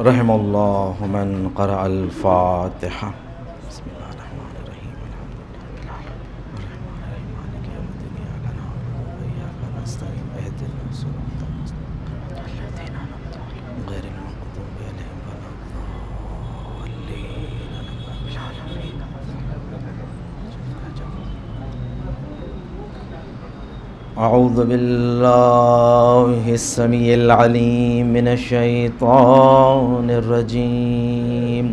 رحم اللہ من قرأ الفاتحہ. بسم اللہ الرحمن الرحیم. الحمد للہ الرحمن الرحیم مالک یوم الدین ایاک نعبد و ایاک نستعین اهدنا الصراط المستقیم الذین انعمت علیہم غیر المغضوب علیہم ولا الضالین آمین. اعوذ باللہ السمیع العلیم من الشیطان الرجیم.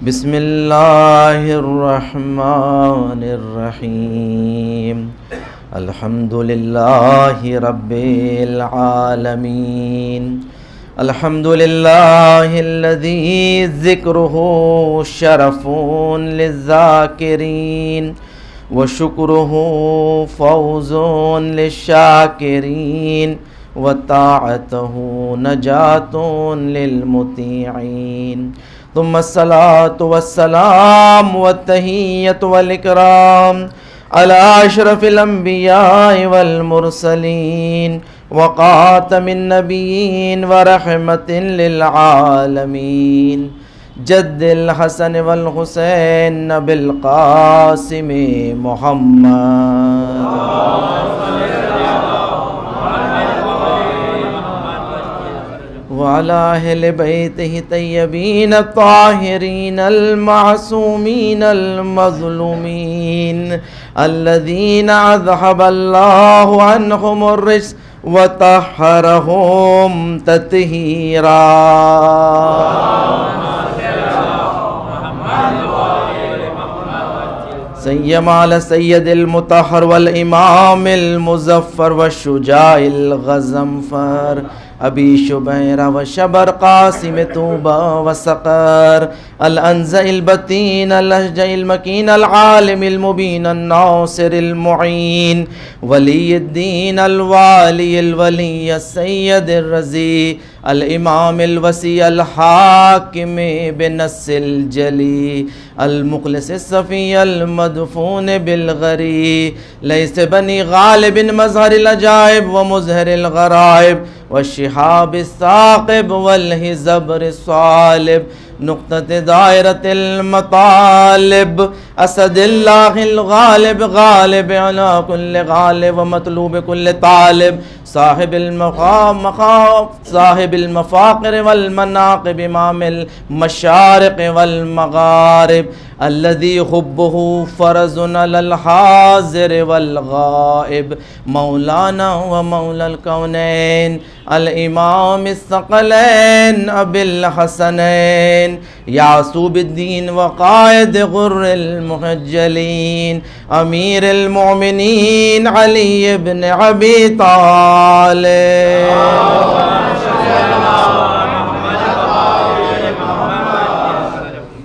بسم اللہ الرحمن الرحیم. الحمد للہ رب العالمین. الحمد للہ الذی ذکرہ شرف للذاکرین وشکرہ فوز للشاکرین وطاعتہ نجات للمطیعین. ثم الصلاة والسلام والتحیۃ والاکرام علی اشرف الانبیاء والمرسلین وخاتم النبیین ورحمۃ للعالمین جد الحسن والحسین بالقاسم محمد وعلى أهل بيته الطيبين الطاهرين المعصومين المظلومين الذين أذهب الله عنهم الرجس وطهرهم تطهيرا. سيما على سيد المطهر والإمام المظفر والشجاع الغضنفر ابی شبیر و شبر قاسم طوبہ و سقر الانزع البتین الاشجع المکین العالم المبین الناصر المعین ولی الدین الوالی الولی السید الرضی الامام الوسیع الحاکم بنص الجلی المخلص الصفی المدفون بالغری لیس بنی غالب مظہر العجائب ومظہر الغرائب والشہاب الثاقب والحزبر الصالب نقطة دائرة المطالب اسد اللہ الغالب غالب على كل غالب ومطلوب كل طالب صاحب المفاقر والمناقب امام المشارق والمغارب الذي حبه فرض على الحاضر والغائب مولانا ومولى الكونين الامام الثقلين ابي الحسنين يعصوب الدين وقائد غر المحجلين امير المؤمنين علي بن ابي طالب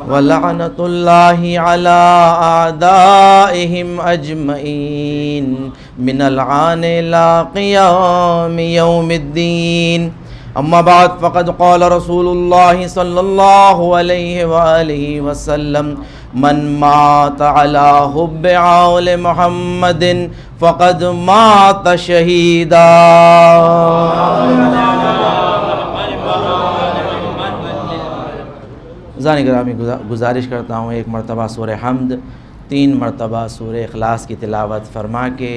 وَلَعْنَةُ اللَّهِ عَلَىٰ أَعْدَائِهِمْ أَجْمَعِينَ مِنَ الْعَانِ إِلَىٰ قِيَامِ يَوْمِ الدِّينِ. اما بعد فقد قال رسول اللہ صلی اللہ علیہ وآلہ وسلم من مات على حب آل محمد فقد مات شہیدا. ذانی گرامی گزارش کرتا ہوں ایک مرتبہ سورہ حمد 3 مرتبہ سورہ اخلاص کی تلاوت فرما کے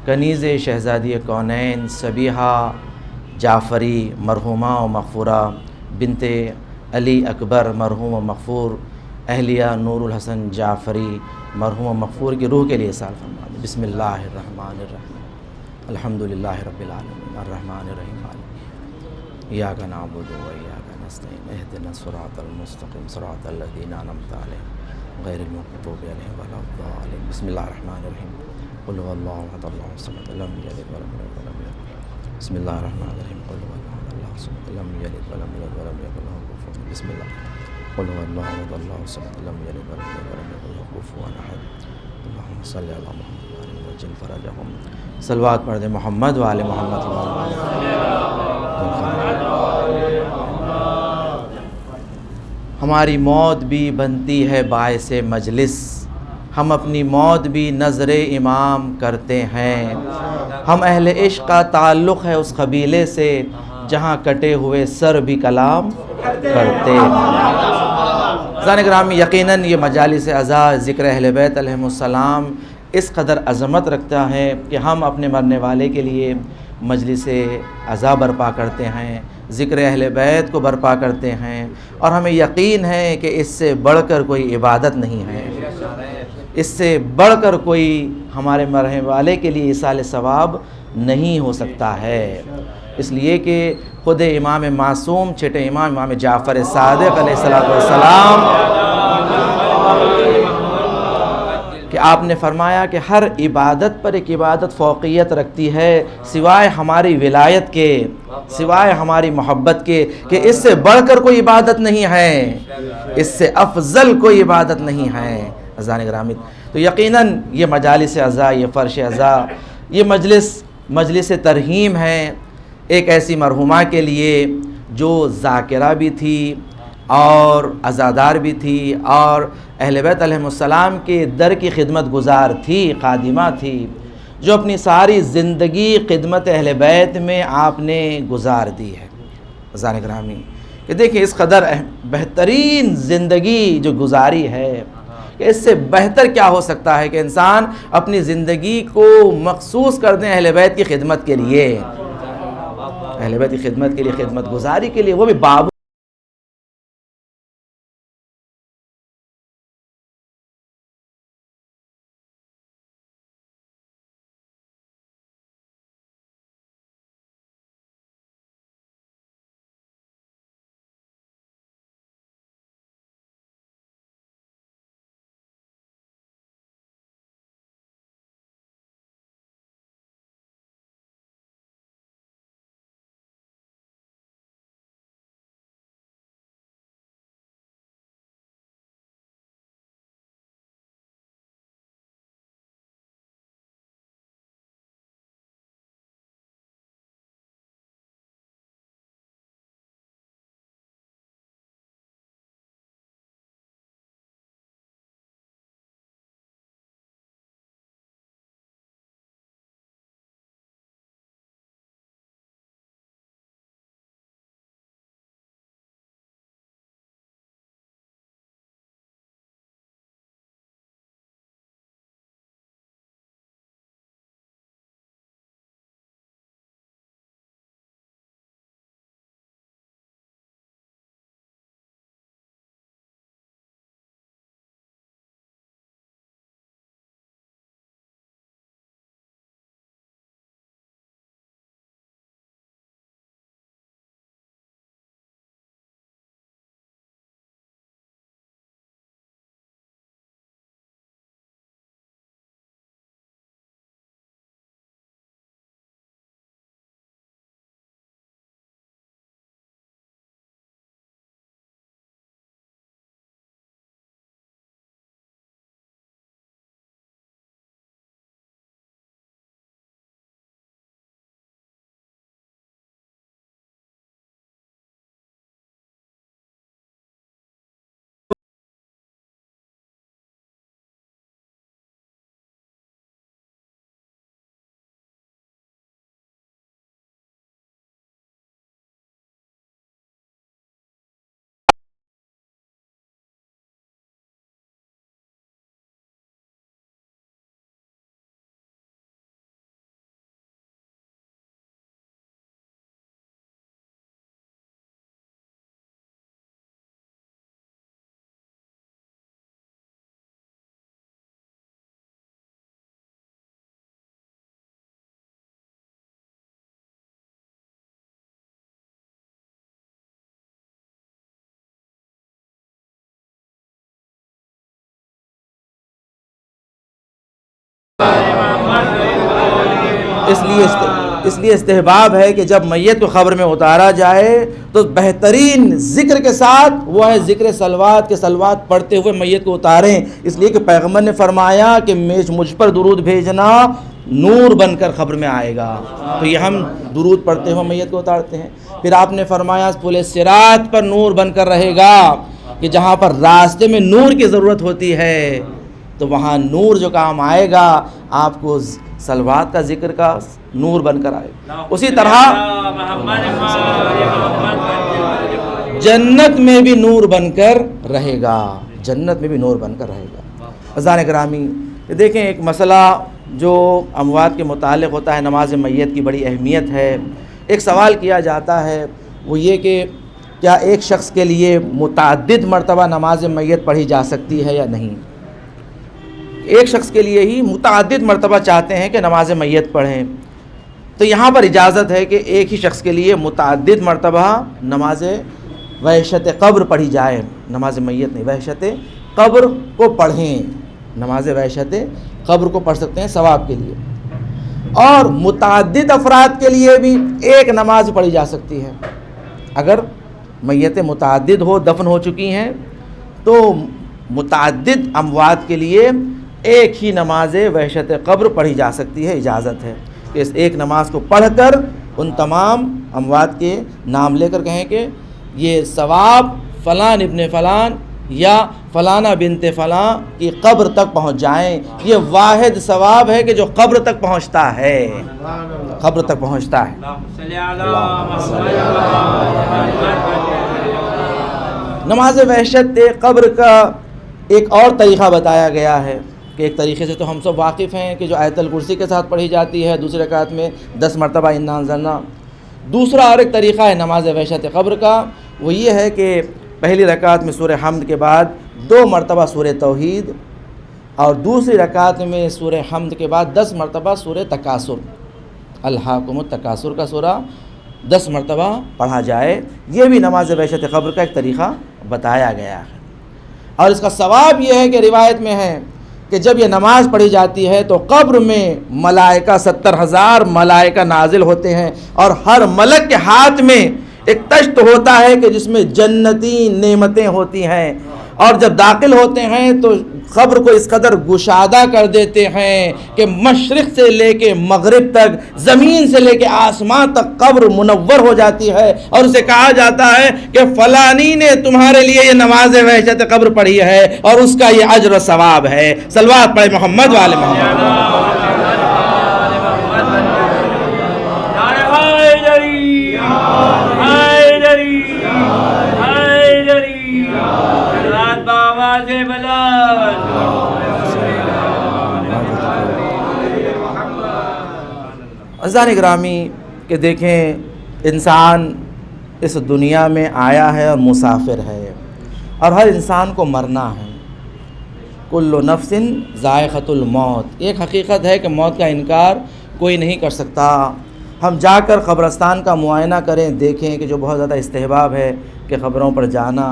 کنیز شہزادی کونین سبیحہ جعفری مرحومہ و مغفورہ بنت علی اکبر مرحوم و مغفور اہلیہ نور الحسن جعفری مرحوم و مغفور کی روح کے لیے سال فرما دیں. بسم اللہ الرحمن الرحیم. الحمد للہ رب العالمین الرحمن الرحیم ایاک نعبد و ایاک نستعین اهدنا الصراط المستقیم صراط الذین انعمت علیہم غیر المغضوب علیہم ولا الضالین. بسم اللہ الرحمن الرحیم. قل هو اللہ احد اللہ الصمد لم یلد ولم یولد ولم یکن. بسم اللہ الرحمن الرحیم. قل هو اللہ احد اللہ الصمد لم یلد ولم یولد ولم یکن له کفوا احد. بسم اللہ. قل هو اللہ احد اللہ الصمد لم یلد ولم یولد ولم یکن له کفوا احد. اللهم صل علی محمد وعجل فرجهم. صلوات پڑھ دیں محمد و آل محمد. ہماری موت بھی بنتی ہے باعث مجلس، ہم اپنی موت بھی نظر امام کرتے ہیں. ہم اہل عشق کا تعلق ہے اس قبیلے سے جہاں کٹے ہوئے سر بھی کلام کرتے ہیں۔ عزیزان گرامی، یقیناً یہ مجالس عزا ذکر اہل بیت علیہم السلام اس قدر عظمت رکھتا ہے کہ ہم اپنے مرنے والے کے لیے مجلس عزا برپا کرتے ہیں، ذکر اہل بیت کو برپا کرتے ہیں، اور ہمیں یقین ہے کہ اس سے بڑھ کر کوئی عبادت نہیں ہے، اس سے بڑھ کر کوئی ہمارے مرنے والے کے لیے ایصال ثواب نہیں ہو سکتا ہے۔ اس لیے کہ خود امام معصوم چھٹے امام جعفر صادق علیہ السلام کہ آپ نے فرمایا کہ ہر عبادت پر ایک عبادت فوقیت رکھتی ہے سوائے ہماری ولایت کے، سوائے ہماری محبت کے، کہ اس سے بڑھ کر کوئی عبادت نہیں ہے، اس سے افضل کوئی عبادت نہیں ہے۔ عزیزان گرامی، تو یقیناً یہ مجالس عزا، یہ فرش عزا، یہ مجلس ترحیم ہے ایک ایسی مرحومہ کے لیے جو ذاکرہ بھی تھی اور عزادار بھی تھی اور اہل بیت علیہ السلام کے در کی خدمت گزار تھی، خادمہ تھی، جو اپنی ساری زندگی خدمت اہل بیت میں آپ نے گزار دی ہے۔ عزیزان گرامی، کہ دیکھیں اس قدر بہترین زندگی جو گزاری ہے، کہ اس سے بہتر کیا ہو سکتا ہے کہ انسان اپنی زندگی کو مخصوص کر دیں اہل بیت کی خدمت کے لیے، اہل بیت کی خدمت کے لیے، خدمت گزاری کے لیے، وہ بھی باب اس لیے استحباب ہے کہ جب میت کو قبر میں اتارا جائے تو بہترین ذکر کے ساتھ وہ ہے ذکر صلوات کے صلوات پڑھتے ہوئے میت کو اتاریں، اس لیے کہ پیغمبر نے فرمایا کہ مجھ پر درود بھیجنا نور بن کر قبر میں آئے گا، تو یہ ہم درود پڑھتے ہوئے میت کو اتارتے ہیں۔ پھر آپ نے فرمایا پل صراط پر نور بن کر رہے گا، کہ جہاں پر راستے میں نور کی ضرورت ہوتی ہے تو وہاں نور جو کام آئے گا آپ کو صلوات کا ذکر کا نور بن کر آئے گا۔ اسی طرح جنت میں بھی نور بن کر رہے گا، جنت میں بھی نور بن کر رہے گا۔ عزیزان گرامی، دیکھیں ایک مسئلہ جو اموات کے متعلق ہوتا ہے، نماز میت کی بڑی اہمیت ہے۔ ایک سوال کیا جاتا ہے وہ یہ کہ کیا ایک شخص کے لیے متعدد مرتبہ نماز میت پڑھی جا سکتی ہے یا نہیں؟ ایک شخص کے لیے ہی متعدد مرتبہ چاہتے ہیں کہ نماز میت پڑھیں، تو یہاں پر اجازت ہے کہ ایک ہی شخص کے لیے متعدد مرتبہ نماز وحشت قبر پڑھی جائے، نماز میت نہیں، وحشت قبر کو پڑھیں، نماز وحشت قبر کو پڑھ سکتے ہیں ثواب کے لیے۔ اور متعدد افراد کے لیے بھی ایک نماز پڑھی جا سکتی ہے، اگر میتیں متعدد ہو، دفن ہو چکی ہیں، تو متعدد اموات کے لیے ایک ہی نماز وحشت قبر پڑھی جا سکتی ہے، اجازت ہے کہ اس ایک نماز کو پڑھ کر ان تمام اموات کے نام لے کر کہیں کہ یہ ثواب فلان ابن فلان یا فلانہ بنت فلاں کی قبر تک پہنچ جائیں۔ یہ واحد ثواب ہے کہ جو قبر تک پہنچتا ہے، قبر تک پہنچتا ہے۔ نماز وحشت قبر کا ایک اور طریقہ بتایا گیا ہے کہ ایک طریقے سے تو ہم سب واقف ہیں کہ جو آیت الکرسی کے ساتھ پڑھی جاتی ہے، دوسری رکعت میں 10 مرتبہ انا انزلنا۔ دوسرا اور ایک طریقہ ہے نماز وحشت قبر کا، وہ یہ ہے کہ پہلی رکعت میں سورہ حمد کے بعد 2 مرتبہ سورہ توحید، اور دوسری رکعت میں سورہ حمد کے بعد 10 مرتبہ سورہ تکاثر، الہاکم التکاثر کا سورہ 10 مرتبہ پڑھا جائے۔ یہ بھی نماز وحشت قبر کا ایک طریقہ بتایا گیا ہے۔ اور اس کا ثواب یہ ہے کہ روایت میں ہے کہ جب یہ نماز پڑھی جاتی ہے تو قبر میں ملائکہ 70,000 ملائکہ نازل ہوتے ہیں، اور ہر ملک کے ہاتھ میں ایک تشت ہوتا ہے کہ جس میں جنتی نعمتیں ہوتی ہیں، اور جب داخل ہوتے ہیں تو قبر کو اس قدر گشادہ کر دیتے ہیں کہ مشرق سے لے کے مغرب تک، زمین سے لے کے آسمان تک قبر منور ہو جاتی ہے، اور اسے کہا جاتا ہے کہ فلانی نے تمہارے لیے یہ نماز وحشت قبر پڑھی ہے اور اس کا یہ اجر و ثواب ہے۔ صلوات پڑھے محمد وآل محمد۔ عزیزان گرامی کہ دیکھیں انسان اس دنیا میں آیا ہے اور مسافر ہے، اور ہر انسان کو مرنا ہے۔ کل نفس ذائقۃ الموت، ایک حقیقت ہے کہ موت کا انکار کوئی نہیں کر سکتا۔ ہم جا کر قبرستان کا معائنہ کریں، دیکھیں کہ جو بہت زیادہ استحباب ہے کہ قبروں پر جانا،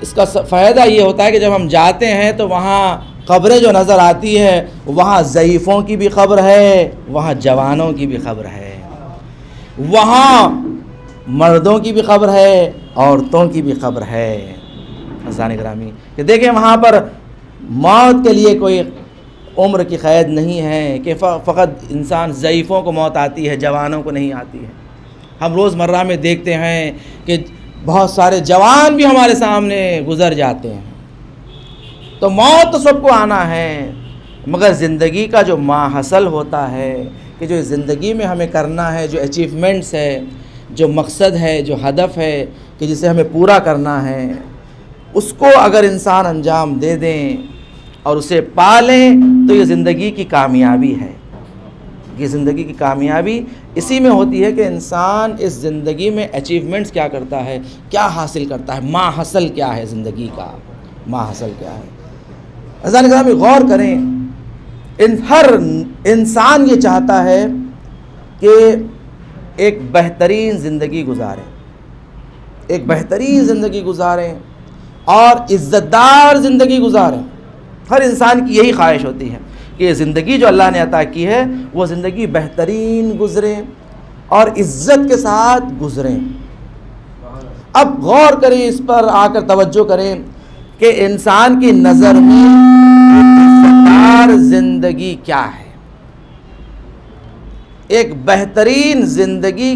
اس کا فائدہ یہ ہوتا ہے کہ جب ہم جاتے ہیں تو وہاں قبریں جو نظر آتی ہے، وہاں ضعیفوں کی بھی قبر ہے، وہاں جوانوں کی بھی قبر ہے، وہاں مردوں کی بھی قبر ہے، عورتوں کی بھی قبر ہے۔ عزیزان گرامی کہ دیکھیں وہاں پر موت کے لیے کوئی عمر کی قید نہیں ہے کہ فقط انسان ضعیفوں کو موت آتی ہے، جوانوں کو نہیں آتی ہے۔ ہم روزمرہ میں دیکھتے ہیں کہ بہت سارے جوان بھی ہمارے سامنے گزر جاتے ہیں۔ تو موت تو سب کو آنا ہے، مگر زندگی کا جو ماحصل ہوتا ہے کہ جو زندگی میں ہمیں کرنا ہے، جو اچیومنٹس ہے، جو مقصد ہے، جو ہدف ہے کہ جسے ہمیں پورا کرنا ہے، اس کو اگر انسان انجام دے دیں اور اسے پا لیں تو یہ زندگی کی کامیابی ہے۔ یہ زندگی کی کامیابی اسی میں ہوتی ہے کہ انسان اس زندگی میں اچیومنٹس کیا کرتا ہے، کیا حاصل کرتا ہے، ماحصل کیا ہے زندگی کا، ماحصل کیا ہے۔ عزیزان گرامی غور کریں، ہر انسان یہ چاہتا ہے کہ ایک بہترین زندگی گزاریں، ایک بہترین زندگی گزاریں اور عزت دار زندگی گزاریں۔ ہر انسان کی یہی خواہش ہوتی ہے کہ یہ زندگی جو اللہ نے عطا کی ہے وہ زندگی بہترین گزرے اور عزت کے ساتھ گزریں۔ اب غور کریں، اس پر آ کر توجہ کریں کہ انسان کی نظر میں عزت دار زندگی کیا ہے، ایک بہترین زندگی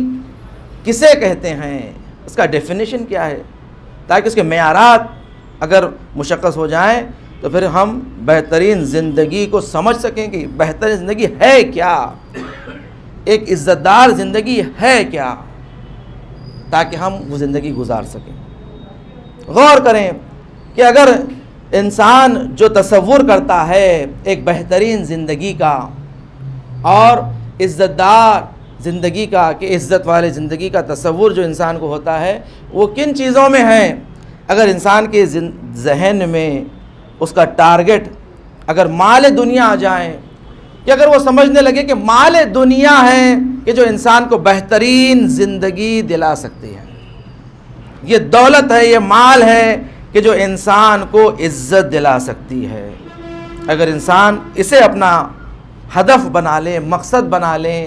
کسے کہتے ہیں، اس کا ڈیفینیشن کیا ہے، تاکہ اس کے معیارات اگر مشخص ہو جائیں تو پھر ہم بہترین زندگی کو سمجھ سکیں کہ بہترین زندگی ہے کیا، ایک عزت دار زندگی ہے کیا، تاکہ ہم وہ زندگی گزار سکیں۔ غور کریں کہ اگر انسان جو تصور کرتا ہے ایک بہترین زندگی کا اور عزت دار زندگی کا، کہ عزت والے زندگی کا تصور جو انسان کو ہوتا ہے وہ کن چیزوں میں ہے، اگر انسان کے ذہن میں اس کا ٹارگٹ اگر مال دنیا آ جائیں، کہ اگر وہ سمجھنے لگے کہ مال دنیا ہے کہ جو انسان کو بہترین زندگی دلا سکتی ہے، یہ دولت ہے، یہ مال ہے کہ جو انسان کو عزت دلا سکتی ہے، اگر انسان اسے اپنا ہدف بنا لیں، مقصد بنا لیں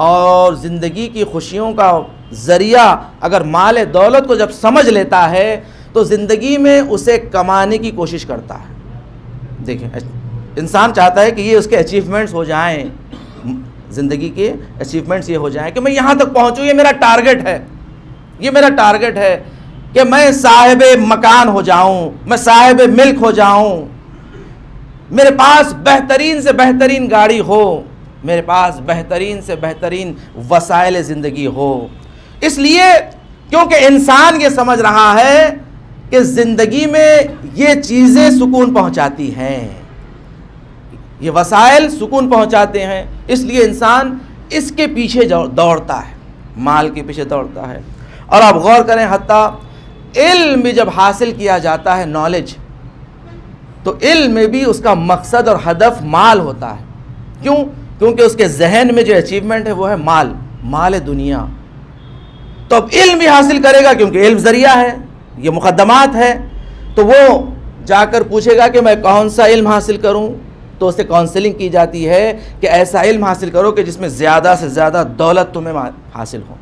اور زندگی کی خوشیوں کا ذریعہ اگر مال دولت کو جب سمجھ لیتا ہے تو زندگی میں اسے کمانے کی کوشش کرتا ہے۔ دیکھیں انسان چاہتا ہے کہ یہ اس کے اچیومنٹس ہو جائیں، زندگی کے اچیومنٹس یہ ہو جائیں کہ میں یہاں تک پہنچوں، یہ میرا ٹارگٹ ہے، یہ میرا ٹارگٹ ہے کہ میں صاحب مکان ہو جاؤں، میں صاحب ملک ہو جاؤں، میرے پاس بہترین سے بہترین گاڑی ہو، میرے پاس بہترین سے بہترین وسائل زندگی ہو۔ اس لیے کیونکہ انسان یہ سمجھ رہا ہے کہ زندگی میں یہ چیزیں سکون پہنچاتی ہیں، یہ وسائل سکون پہنچاتے ہیں، اس لیے انسان اس کے پیچھے دوڑتا ہے، مال کے پیچھے دوڑتا ہے۔ اور آپ غور کریں حتیٰ علم بھی جب حاصل کیا جاتا ہے، نالج، تو علم میں بھی اس کا مقصد اور ہدف مال ہوتا ہے۔ کیوں؟ کیونکہ اس کے ذہن میں جو اچیومنٹ ہے وہ ہے مال دنیا۔ تو اب علم بھی حاصل کرے گا کیونکہ علم ذریعہ ہے، یہ مقدمات ہے، تو وہ جا کر پوچھے گا کہ میں کون سا علم حاصل کروں، تو اسے کاؤنسلنگ کی جاتی ہے کہ ایسا علم حاصل کرو کہ جس میں زیادہ سے زیادہ دولت تمہیں حاصل ہو،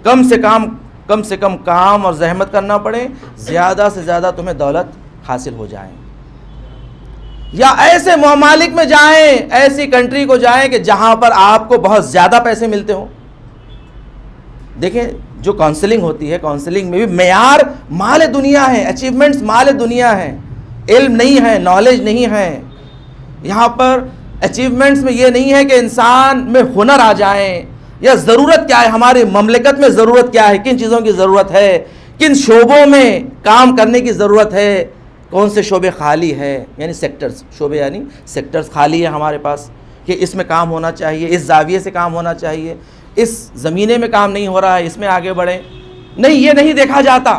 کم سے کم کام اور زحمت کرنا پڑے، زیادہ سے زیادہ تمہیں دولت حاصل ہو جائے، یا ایسے ممالک میں جائیں، ایسی کنٹری کو جائیں کہ جہاں پر آپ کو بہت زیادہ پیسے ملتے ہوں۔ دیکھیں جو کاؤنسلنگ ہوتی ہے، کاؤنسلنگ میں بھی معیار مال دنیا ہے، اچیومنٹس مال دنیا ہے، علم نہیں ہے، نالج نہیں ہے۔ یہاں پر اچیومنٹس میں یہ نہیں ہے کہ انسان میں ہنر آ جائیں، یا ضرورت کیا ہے، ہماری مملکت میں ضرورت کیا ہے، کن چیزوں کی ضرورت ہے، کن شعبوں میں کام کرنے کی ضرورت ہے، کون سے شعبے خالی ہے، یعنی سیکٹرز، شعبے یعنی سیکٹرز خالی ہے ہمارے پاس کہ اس میں کام ہونا چاہیے، اس زاویے سے کام ہونا چاہیے، اس زمینے میں کام نہیں ہو رہا ہے، اس میں آگے بڑھیں۔ نہیں، یہ نہیں دیکھا جاتا۔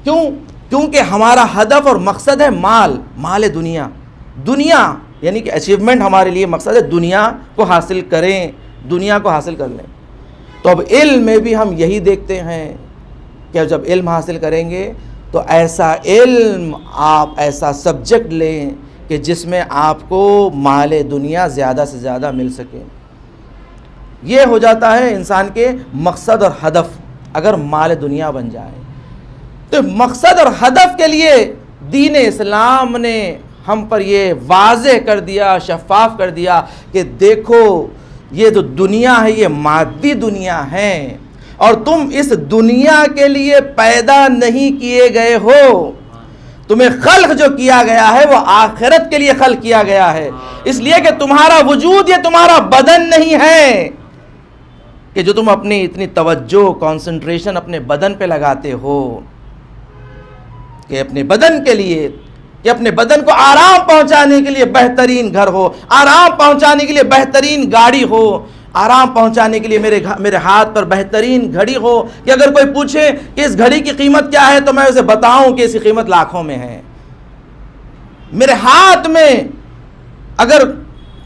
کیوں؟ کیونکہ ہمارا ہدف اور مقصد ہے مال دنیا، یعنی کہ اچیومنٹ ہمارے لیے مقصد ہے دنیا کو حاصل کریں، دنیا کو حاصل کر لیں۔ تو اب علم میں بھی ہم یہی دیکھتے ہیں کہ جب علم حاصل کریں گے تو ایسا علم، آپ ایسا سبجیکٹ لیں کہ جس میں آپ کو مال دنیا زیادہ سے زیادہ مل سکے۔ یہ ہو جاتا ہے انسان کے مقصد اور ہدف، اگر مال دنیا بن جائے۔ تو مقصد اور ہدف کے لیے دین اسلام نے ہم پر یہ واضح کر دیا، شفاف کر دیا کہ دیکھو یہ جو دنیا ہے یہ مادی دنیا ہے، اور تم اس دنیا کے لیے پیدا نہیں کیے گئے ہو، تمہیں خلق جو کیا گیا ہے وہ آخرت کے لیے خلق کیا گیا ہے، اس لیے کہ تمہارا وجود یہ تمہارا بدن نہیں ہے کہ جو تم اپنی اتنی توجہ، کنسنٹریشن اپنے بدن پہ لگاتے ہو، کہ اپنے بدن کے لیے، کہ اپنے بدن کو آرام پہنچانے کے لیے بہترین گھر ہو، آرام پہنچانے کے لیے بہترین گاڑی ہو، آرام پہنچانے کے لیے میرے ہاتھ پر بہترین گھڑی ہو، کہ اگر کوئی پوچھے کہ اس گھڑی کی قیمت کیا ہے تو میں اسے بتاؤں کہ اس کی قیمت لاکھوں میں ہے۔ میرے ہاتھ میں اگر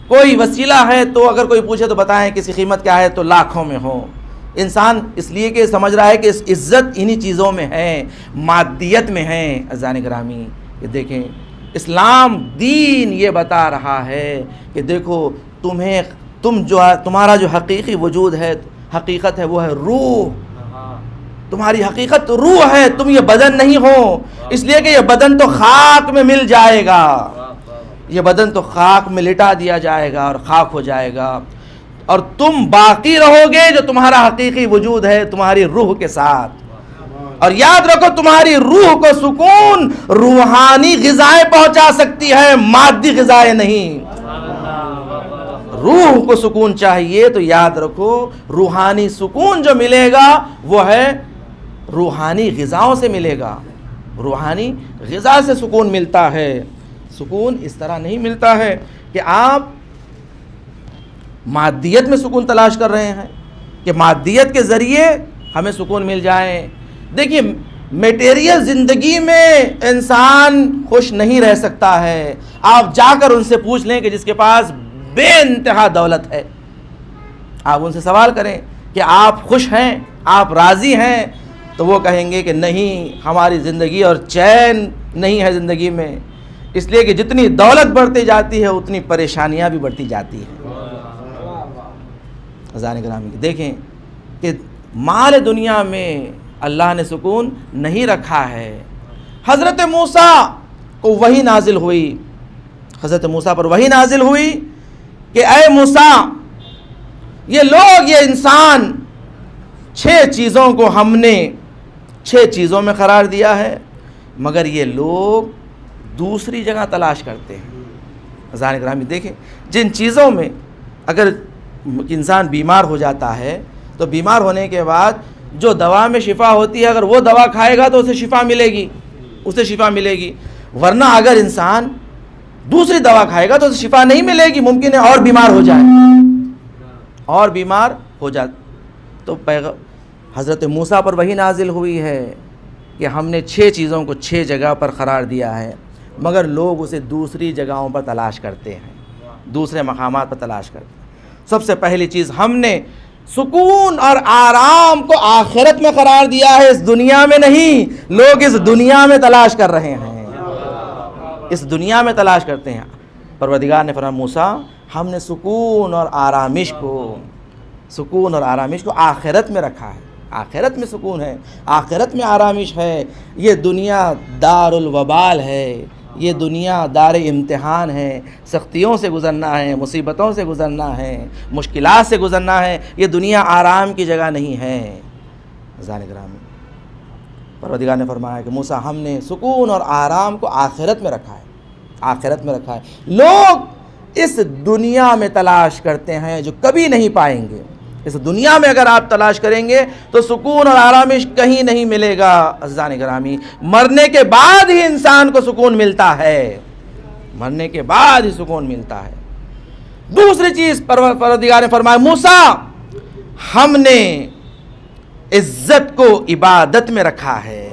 کوئی وسیلہ ہے تو اگر کوئی پوچھے تو بتائیں کہ اس کی قیمت کیا ہے تو لاکھوں میں ہو۔ انسان اس لیے کہ سمجھ رہا ہے کہ اس عزت انہی چیزوں میں ہے، مادیت میں ہے۔ عزیزان گرامی، یہ دیکھیں اسلام دین یہ بتا رہا ہے کہ دیکھو تمہارا جو حقیقی وجود ہے، حقیقت ہے، وہ ہے روح۔ تمہاری حقیقت روح ہے، تم یہ بدن نہیں ہو، اس لیے کہ یہ بدن تو خاک میں مل جائے گا، یہ بدن تو خاک میں لٹا دیا جائے گا اور خاک ہو جائے گا، اور تم باقی رہو گے جو تمہارا حقیقی وجود ہے تمہاری روح کے ساتھ۔ اور یاد رکھو تمہاری روح کو سکون روحانی غذائیں پہنچا سکتی ہے، مادی غذائیں نہیں۔ روح کو سکون چاہیے تو یاد رکھو روحانی سکون جو ملے گا وہ ہے روحانی غذاؤں سے ملے گا۔ روحانی غذا سے سکون ملتا ہے۔ سکون اس طرح نہیں ملتا ہے کہ آپ مادیت میں سکون تلاش کر رہے ہیں کہ مادیت کے ذریعے ہمیں سکون مل جائے۔ دیکھیے میٹیریل زندگی میں انسان خوش نہیں رہ سکتا ہے۔ آپ جا کر ان سے پوچھ لیں کہ جس کے پاس بے انتہا دولت ہے، آپ ان سے سوال کریں کہ آپ خوش ہیں، آپ راضی ہیں، تو وہ کہیں گے کہ نہیں، ہماری زندگی اور چین نہیں ہے زندگی میں، اس لیے کہ جتنی دولت بڑھتی جاتی ہے اتنی پریشانیاں بھی بڑھتی جاتی ہیں۔ عزیزان گرامی دیکھیں کہ مال دنیا میں اللہ نے سکون نہیں رکھا ہے۔ حضرت موسیٰ کو وحی نازل ہوئی، حضرت موسیٰ پر وحی نازل ہوئی کہ اے موسیٰ، یہ لوگ، یہ انسان 6 چیزوں کو ہم نے 6 چیزوں میں قرار دیا ہے، مگر یہ لوگ دوسری جگہ تلاش کرتے ہیں۔ عزیزان گرامی دیکھیں جن چیزوں میں اگر انسان بیمار ہو جاتا ہے تو بیمار ہونے کے بعد جو دوا میں شفا ہوتی ہے، اگر وہ دوا کھائے گا تو اسے شفا ملے گی، اسے شفا ملے گی، ورنہ اگر انسان دوسری دوا کھائے گا تو اسے شفا نہیں ملے گی، ممکن ہے اور بیمار ہو جائے، اور بیمار ہو جائے۔ تو حضرت موسیٰ پر وحی نازل ہوئی ہے کہ ہم نے 6 چیزوں کو 6 جگہ پر قرار دیا ہے، مگر لوگ اسے دوسری جگہوں پر تلاش کرتے ہیں، دوسرے مقامات پر تلاش کرتے ہیں۔ سب سے پہلی چیز، ہم نے سکون اور آرام کو آخرت میں قرار دیا ہے، اس دنیا میں نہیں۔ لوگ اس دنیا میں تلاش کر رہے ہیں، اس دنیا میں تلاش کرتے ہیں۔ پروردگار نے فرمایا موسیٰ، ہم نے سکون اور آرامش کو آخرت میں رکھا ہے، آخرت میں سکون ہے، آخرت میں آرامش ہے۔ یہ دنیا دار الوبال ہے، یہ دنیا دار امتحان ہے، سختیوں سے گزرنا ہے، مصیبتوں سے گزرنا ہے، مشکلات سے گزرنا ہے، یہ دنیا آرام کی جگہ نہیں ہے۔ عزیزان گرامی پروردگار نے فرمایا کہ موسیٰ، ہم نے سکون اور آرام کو آخرت میں رکھا ہے، آخرت میں رکھا ہے۔ لوگ اس دنیا میں تلاش کرتے ہیں جو کبھی نہیں پائیں گے۔ اس دنیا میں اگر آپ تلاش کریں گے تو سکون اور آرامش کہیں نہیں ملے گا۔ عزیزان گرامی مرنے کے بعد ہی انسان کو سکون ملتا ہے، مرنے کے بعد ہی سکون ملتا ہے۔ دوسری چیز پروردگار نے فرمایا موسیٰ، ہم نے عزت کو عبادت میں رکھا ہے،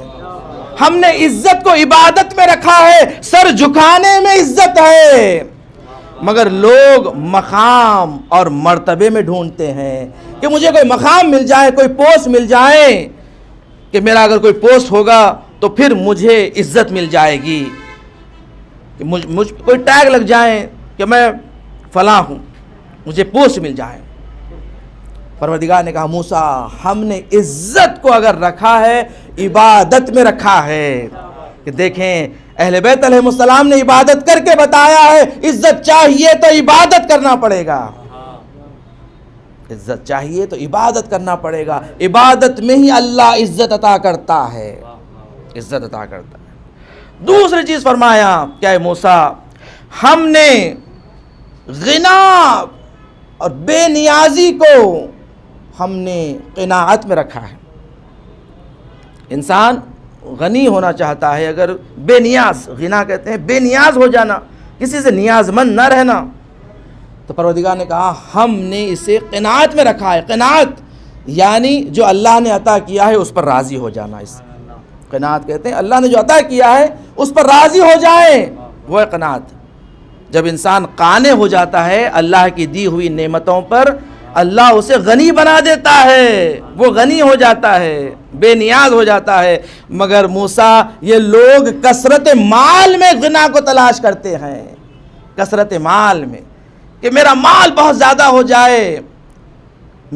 ہم نے عزت کو عبادت میں رکھا ہے۔ سر جھکانے میں عزت ہے، مگر لوگ مقام اور مرتبے میں ڈھونڈتے ہیں کہ مجھے کوئی مقام مل جائے، کوئی پوسٹ مل جائے، کہ میرا اگر کوئی پوسٹ ہوگا تو پھر مجھے عزت مل جائے گی، کہ مجھ کوئی ٹیگ لگ جائے کہ میں فلاں ہوں، مجھے پوسٹ مل جائے۔ پروردگار نے کہا موسیٰ، ہم نے عزت کو اگر رکھا ہے عبادت میں رکھا ہے۔ کہ دیکھیں اہل بیت علیہ السلام نے عبادت کر کے بتایا ہے، عزت چاہیے تو عبادت کرنا پڑے گا، عزت چاہیے تو عبادت کرنا پڑے گا۔ عبادت میں ہی اللہ عزت عطا کرتا ہے، عزت عطا کرتا ہے۔ دوسری چیز فرمایا کیا ہے موسیٰ، ہم نے غنا اور بے نیازی کو ہم نے قناعت میں رکھا ہے۔ انسان غنی ہونا چاہتا ہے، اگر بے نیاز، غنا کہتے ہیں بے نیاز ہو جانا، کسی سے نیاز مند نہ رہنا، تو پروردگار نے کہا ہم نے اسے قناعت میں رکھا ہے۔ قناعت یعنی جو اللہ نے عطا کیا ہے اس پر راضی ہو جانا، اس قناعت کہتے ہیں اللہ نے جو عطا کیا ہے اس پر راضی ہو جائیں، وہ ہے قناعت۔ جب انسان قانع ہو جاتا ہے اللہ کی دی ہوئی نعمتوں پر، اللہ اسے غنی بنا دیتا ہے، وہ غنی ہو جاتا ہے، بے نیاز ہو جاتا ہے۔ مگر موسیٰ، یہ لوگ کثرت مال میں غنا کو تلاش کرتے ہیں، کثرت مال میں، کہ میرا مال بہت زیادہ ہو جائے،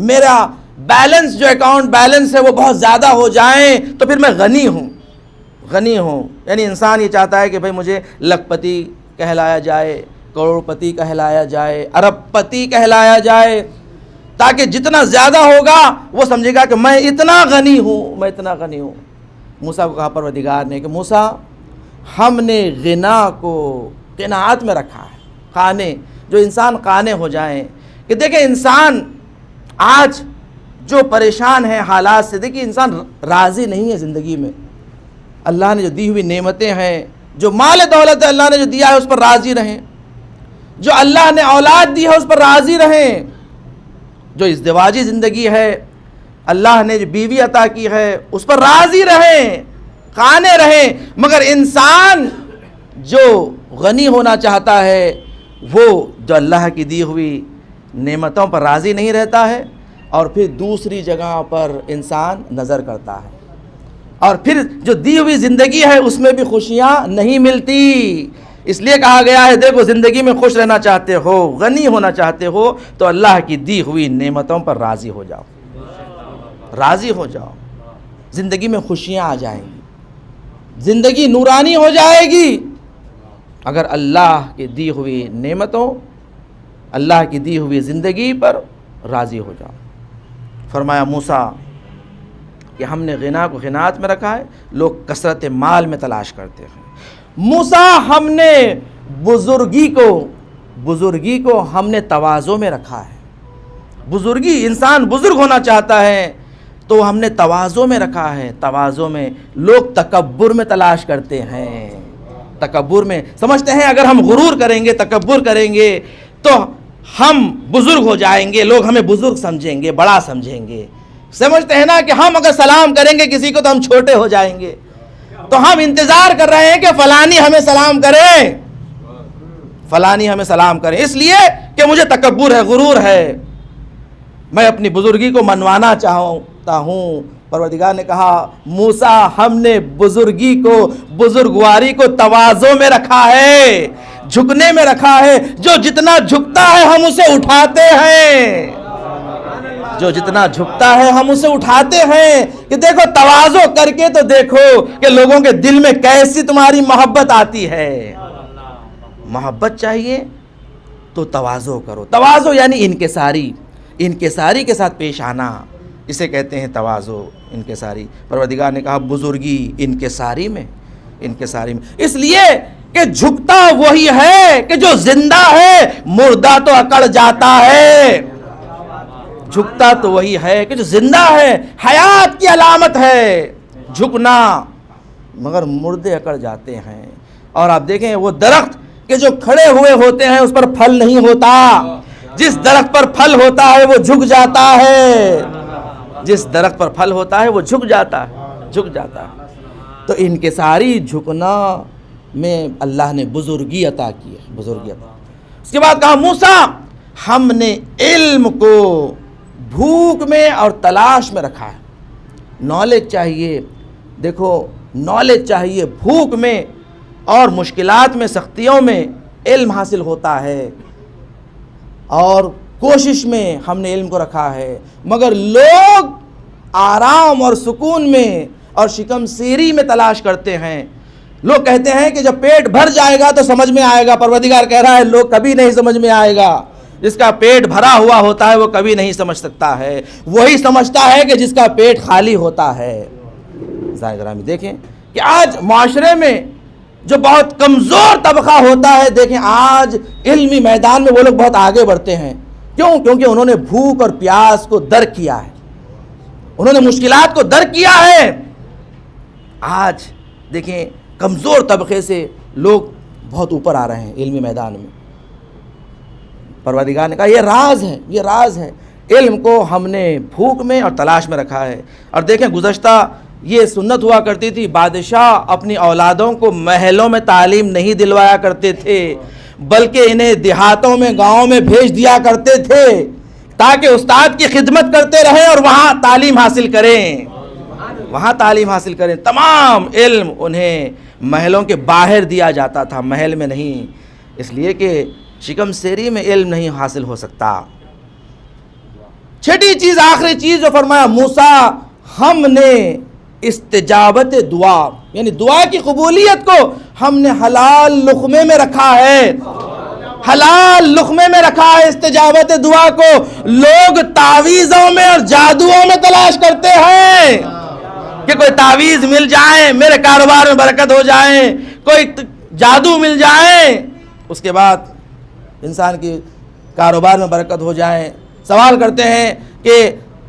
میرا بیلنس جو اکاؤنٹ بیلنس ہے وہ بہت زیادہ ہو جائیں تو پھر میں غنی ہوں، غنی ہوں۔ یعنی انسان یہ چاہتا ہے کہ بھئی مجھے لکھ پتی کہلایا جائے، کروڑ پتی کہلایا جائے، ارب پتی کہلایا جائے، تاکہ جتنا زیادہ ہوگا وہ سمجھے گا کہ میں اتنا غنی ہوں، میں اتنا غنی ہوں۔ موسیٰ کو کہا پروردگار نے کہ موسیٰ ہم نے غنا کو قناعت میں رکھا ہے، قانے، جو انسان قانے ہو جائیں. کہ دیکھیں انسان آج جو پریشان ہے حالات سے، دیکھیں انسان راضی نہیں ہے زندگی میں. اللہ نے جو دی ہوئی نعمتیں ہیں، جو مال دولت اللہ نے جو دیا ہے اس پر راضی رہیں، جو اللہ نے اولاد دی ہے اس پر راضی رہیں، جو ازدواجی زندگی ہے اللہ نے جو بیوی عطا کی ہے اس پر راضی رہیں، قانے رہیں. مگر انسان جو غنی ہونا چاہتا ہے وہ جو اللہ کی دی ہوئی نعمتوں پر راضی نہیں رہتا ہے، اور پھر دوسری جگہ پر انسان نظر کرتا ہے، اور پھر جو دی ہوئی زندگی ہے اس میں بھی خوشیاں نہیں ملتی. اس لیے کہا گیا ہے دیکھو زندگی میں خوش رہنا چاہتے ہو، غنی ہونا چاہتے ہو تو اللہ کی دی ہوئی نعمتوں پر راضی ہو جاؤ، راضی ہو جاؤ. زندگی میں خوشیاں آ جائیں گی، زندگی نورانی ہو جائے گی اگر اللہ کی دی ہوئی نعمتوں، اللہ کی دی ہوئی زندگی پر راضی ہو جاؤ. فرمایا موسیٰ کہ ہم نے غنا کو قناعت میں رکھا ہے، لوگ کثرت مال میں تلاش کرتے ہیں. موسیٰ ہم نے بزرگی کو ہم نے تواضع میں رکھا ہے. بزرگی، انسان بزرگ ہونا چاہتا ہے تو ہم نے تواضع میں رکھا ہے. تواضع میں لوگ تکبر میں تلاش کرتے ہیں، تکبر میں سمجھتے ہیں اگر ہم غرور کریں گے، تکبر کریں گے تو ہم بزرگ ہو جائیں گے، لوگ ہمیں بزرگ سمجھیں گے، بڑا سمجھیں گے. سمجھتے ہیں نا کہ ہم اگر سلام کریں گے کسی کو تو ہم چھوٹے ہو جائیں گے، تو ہم انتظار کر رہے ہیں کہ فلانی ہمیں سلام کرے، فلانی ہمیں سلام کرے، اس لیے کہ مجھے تکبر ہے، غرور ہے، میں اپنی بزرگی کو منوانا چاہتا ہوں. پروردگار نے کہا موسیٰ ہم نے بزرگی کو، بزرگواری کو تواضع میں رکھا ہے، جھکنے میں رکھا ہے. جو جتنا جھکتا ہے ہم اسے اٹھاتے ہیں، جو جتنا جھکتا ہے ہم اسے اٹھاتے ہیں. کہ دیکھو تواضع کر کے تو دیکھو کہ لوگوں کے دل میں کیسی تمہاری محبت آتی ہے. محبت چاہیے تو تواضع کرو. تواضع یعنی انکساری کے ساتھ پیش آنا، اسے کہتے ہیں تواضع، انکساری. پروردگار نے کہا بزرگی انکساری میں. اس لیے کہ جھکتا وہی ہے کہ جو زندہ ہے، مردہ تو اکڑ جاتا ہے. جھکتا تو وہی ہے کہ جو زندہ ہے، حیات کی علامت ہے جھکنا، مگر مردے اکڑ جاتے ہیں. اور آپ دیکھیں وہ درخت کہ جو کھڑے ہوئے ہوتے ہیں اس پر پھل نہیں ہوتا، جس درخت پر پھل ہوتا ہے وہ جھک جاتا ہے، جس درخت پر پھل ہوتا ہے وہ جھک جاتا ہے. تو انکساری جھکنا میں اللہ نے بزرگی عطا کی ہے، بزرگی عطا. اس کے بعد کہا موسیٰ ہم نے علم کو بھوک میں اور تلاش میں رکھا ہے. نالج چاہیے، دیکھو نالج چاہیے، بھوک میں اور مشکلات میں، سختیوں میں علم حاصل ہوتا ہے، اور کوشش میں ہم نے علم کو رکھا ہے. مگر لوگ آرام اور سکون میں اور شکم سیری میں تلاش کرتے ہیں. لوگ کہتے ہیں کہ جب پیٹ بھر جائے گا تو سمجھ میں آئے گا. پروردگار کہہ رہا ہے لوگ کبھی نہیں سمجھ میں آئے گا. جس کا پیٹ بھرا ہوا ہوتا ہے وہ کبھی نہیں سمجھ سکتا ہے، وہی سمجھتا ہے کہ جس کا پیٹ خالی ہوتا ہے. ذرا دیکھیں کہ آج معاشرے میں جو بہت کمزور طبقہ ہوتا ہے، دیکھیں آج علمی میدان میں وہ لوگ بہت آگے بڑھتے ہیں. کیوں؟ کیونکہ انہوں نے بھوک اور پیاس کو درک کیا ہے، انہوں نے مشکلات کو درک کیا ہے. آج دیکھیں کمزور طبقے سے لوگ بہت اوپر آ رہے ہیں علمی میدان میں. پروردگار نے کہا یہ راز ہے. علم کو ہم نے بھوک میں اور تلاش میں رکھا ہے. اور دیکھیں گزشتہ یہ سنت ہوا کرتی تھی، بادشاہ اپنی اولادوں کو محلوں میں تعلیم نہیں دلوایا کرتے تھے، بلکہ انہیں دیہاتوں میں، گاؤں میں بھیج دیا کرتے تھے تاکہ استاد کی خدمت کرتے رہیں اور وہاں تعلیم حاصل کریں. تمام علم انہیں محلوں کے باہر دیا جاتا تھا، محل میں نہیں، اس لیے کہ شکم سیری میں علم نہیں حاصل ہو سکتا. چھٹی چیز، آخری چیز جو فرمایا موسیٰ ہم نے استجابت دعا، یعنی دعا کی قبولیت کو ہم نے حلال لقمے میں رکھا ہے. حلال لقمے میں رکھا ہے استجابت دعا کو. لوگ تعویذوں میں اور جادوؤں میں تلاش کرتے ہیں کہ کوئی تعویذ مل جائے، میرے کاروبار میں برکت ہو جائے، کوئی جادو مل جائے، اس کے بعد انسان کی کاروبار میں برکت ہو جائے۔ سوال کرتے ہیں کہ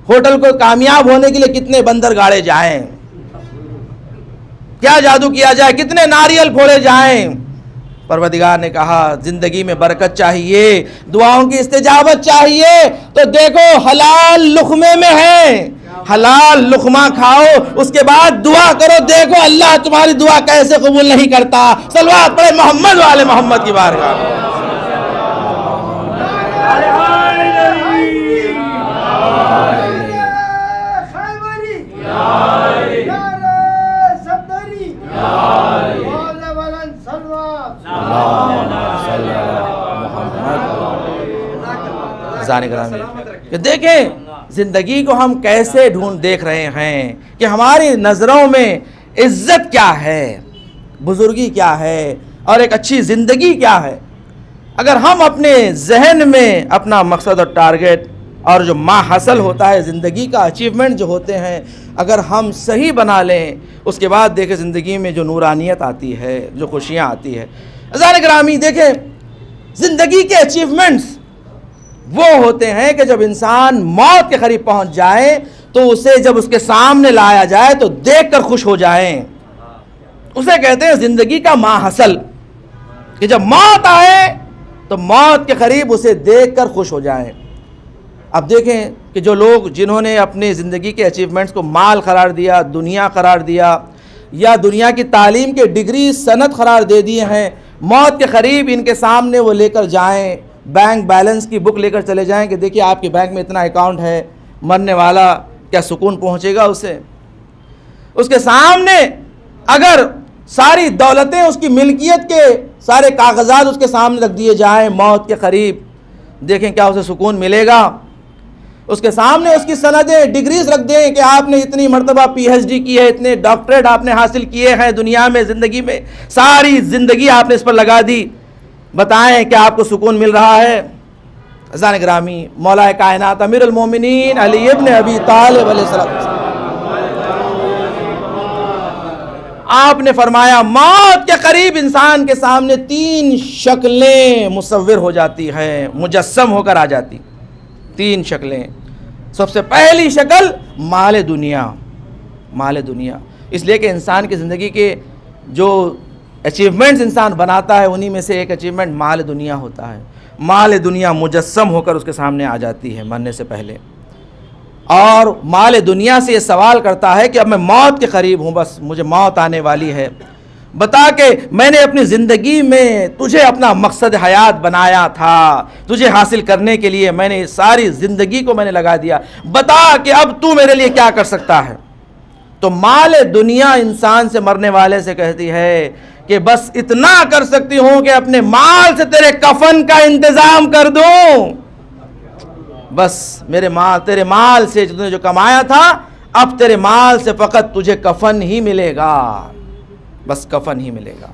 ہوٹل کو کامیاب ہونے کے لیے کتنے بندر گاڑے جائیں، کیا جادو کیا جائے، کتنے ناریل پھوڑے جائیں۔ پروردگار نے کہا زندگی میں برکت چاہیے، دعاؤں کی استجابت چاہیے تو دیکھو حلال لقمے میں ہے، حلال لقمہ کھاؤ، اس کے بعد دعا کرو، دیکھو اللہ تمہاری دعا کیسے قبول نہیں کرتا۔ صلوات پڑھے محمد والے محمد کی بارگاہ میں۔ کہ دیکھیں زندگی کو ہم کیسے دیکھ رہے ہیں کہ ہماری نظروں میں عزت کیا ہے، بزرگی کیا ہے، اور ایک اچھی زندگی کیا ہے۔ اگر ہم اپنے ذہن میں اپنا مقصد اور ٹارگٹ اور جو ما حاصل ہوتا ہے زندگی کا اچیومنٹ جو ہوتے ہیں، اگر ہم صحیح بنا لیں، اس کے بعد دیکھیں زندگی میں جو نورانیت آتی ہے، جو خوشیاں آتی ہے۔ عزیزان گرامی دیکھیں زندگی کے اچیومنٹس وہ ہوتے ہیں کہ جب انسان موت کے قریب پہنچ جائے تو اسے جب اس کے سامنے لایا جائے تو دیکھ کر خوش ہو جائیں، اسے کہتے ہیں زندگی کا ما حاصل، کہ جب موت آئے تو موت کے قریب اسے دیکھ کر خوش ہو جائیں۔ اب دیکھیں کہ جو لوگ جنہوں نے اپنی زندگی کے اچیومنٹس کو مال قرار دیا، دنیا قرار دیا، یا دنیا کی تعلیم کے ڈگری سند قرار دے دیے ہیں، موت کے قریب ان کے سامنے وہ لے کر جائیں، بینک بیلنس کی بک لے کر چلے جائیں کہ دیکھیے آپ کے بینک میں اتنا اکاؤنٹ ہے، مرنے والا کیا سکون پہنچے گا اسے؟ اس کے سامنے اگر ساری دولتیں، اس کی ملکیت کے سارے کاغذات اس کے سامنے رکھ دیے جائیں موت کے قریب، دیکھیں کیا اسے سکون ملے گا؟ اس کے سامنے اس کی سندیں، ڈگریز رکھ دیں کہ آپ نے اتنی مرتبہ پی ایچ ڈی کی ہے، اتنے ڈاکٹریٹ آپ نے حاصل کیے ہیں دنیا میں، زندگی میں ساری زندگی آپ نے اس پر لگا دی، بتائیں کہ آپ کو سکون مل رہا ہے؟ عزیزان گرامی مولا کائنات امیر المومنین علی ابن ابی طالب علیہ السلام آپ نے فرمایا موت کے قریب انسان کے سامنے تین شکلیں مصور ہو جاتی ہیں، مجسم ہو کر آ جاتی، تین شکلیں۔ سب سے پہلی شکل مال دنیا، مال دنیا، اس لیے کہ انسان کی زندگی کے جو اچیومنٹس انسان بناتا ہے انہی میں سے ایک اچیومنٹ مال دنیا ہوتا ہے۔ مال دنیا مجسم ہو کر اس کے سامنے آ جاتی ہے مرنے سے پہلے، اور مال دنیا سے یہ سوال کرتا ہے کہ اب میں موت کے قریب ہوں، بس مجھے موت آنے والی ہے، بتا کہ میں نے اپنی زندگی میں تجھے اپنا مقصد حیات بنایا تھا، تجھے حاصل کرنے کے لیے میں نے ساری زندگی کو میں نے لگا دیا، بتا کہ اب تو میرے لیے کیا کر سکتا ہے؟ تو مال دنیا انسان سے، مرنے والے سے کہتی ہے کہ بس اتنا کر سکتی ہوں کہ اپنے مال سے تیرے کفن کا انتظام کر دوں، بس میرے مال، تیرے مال سے جو نے جو کمایا تھا، اب تیرے مال سے فقط تجھے کفن ہی ملے گا، بس کفن ہی ملے گا۔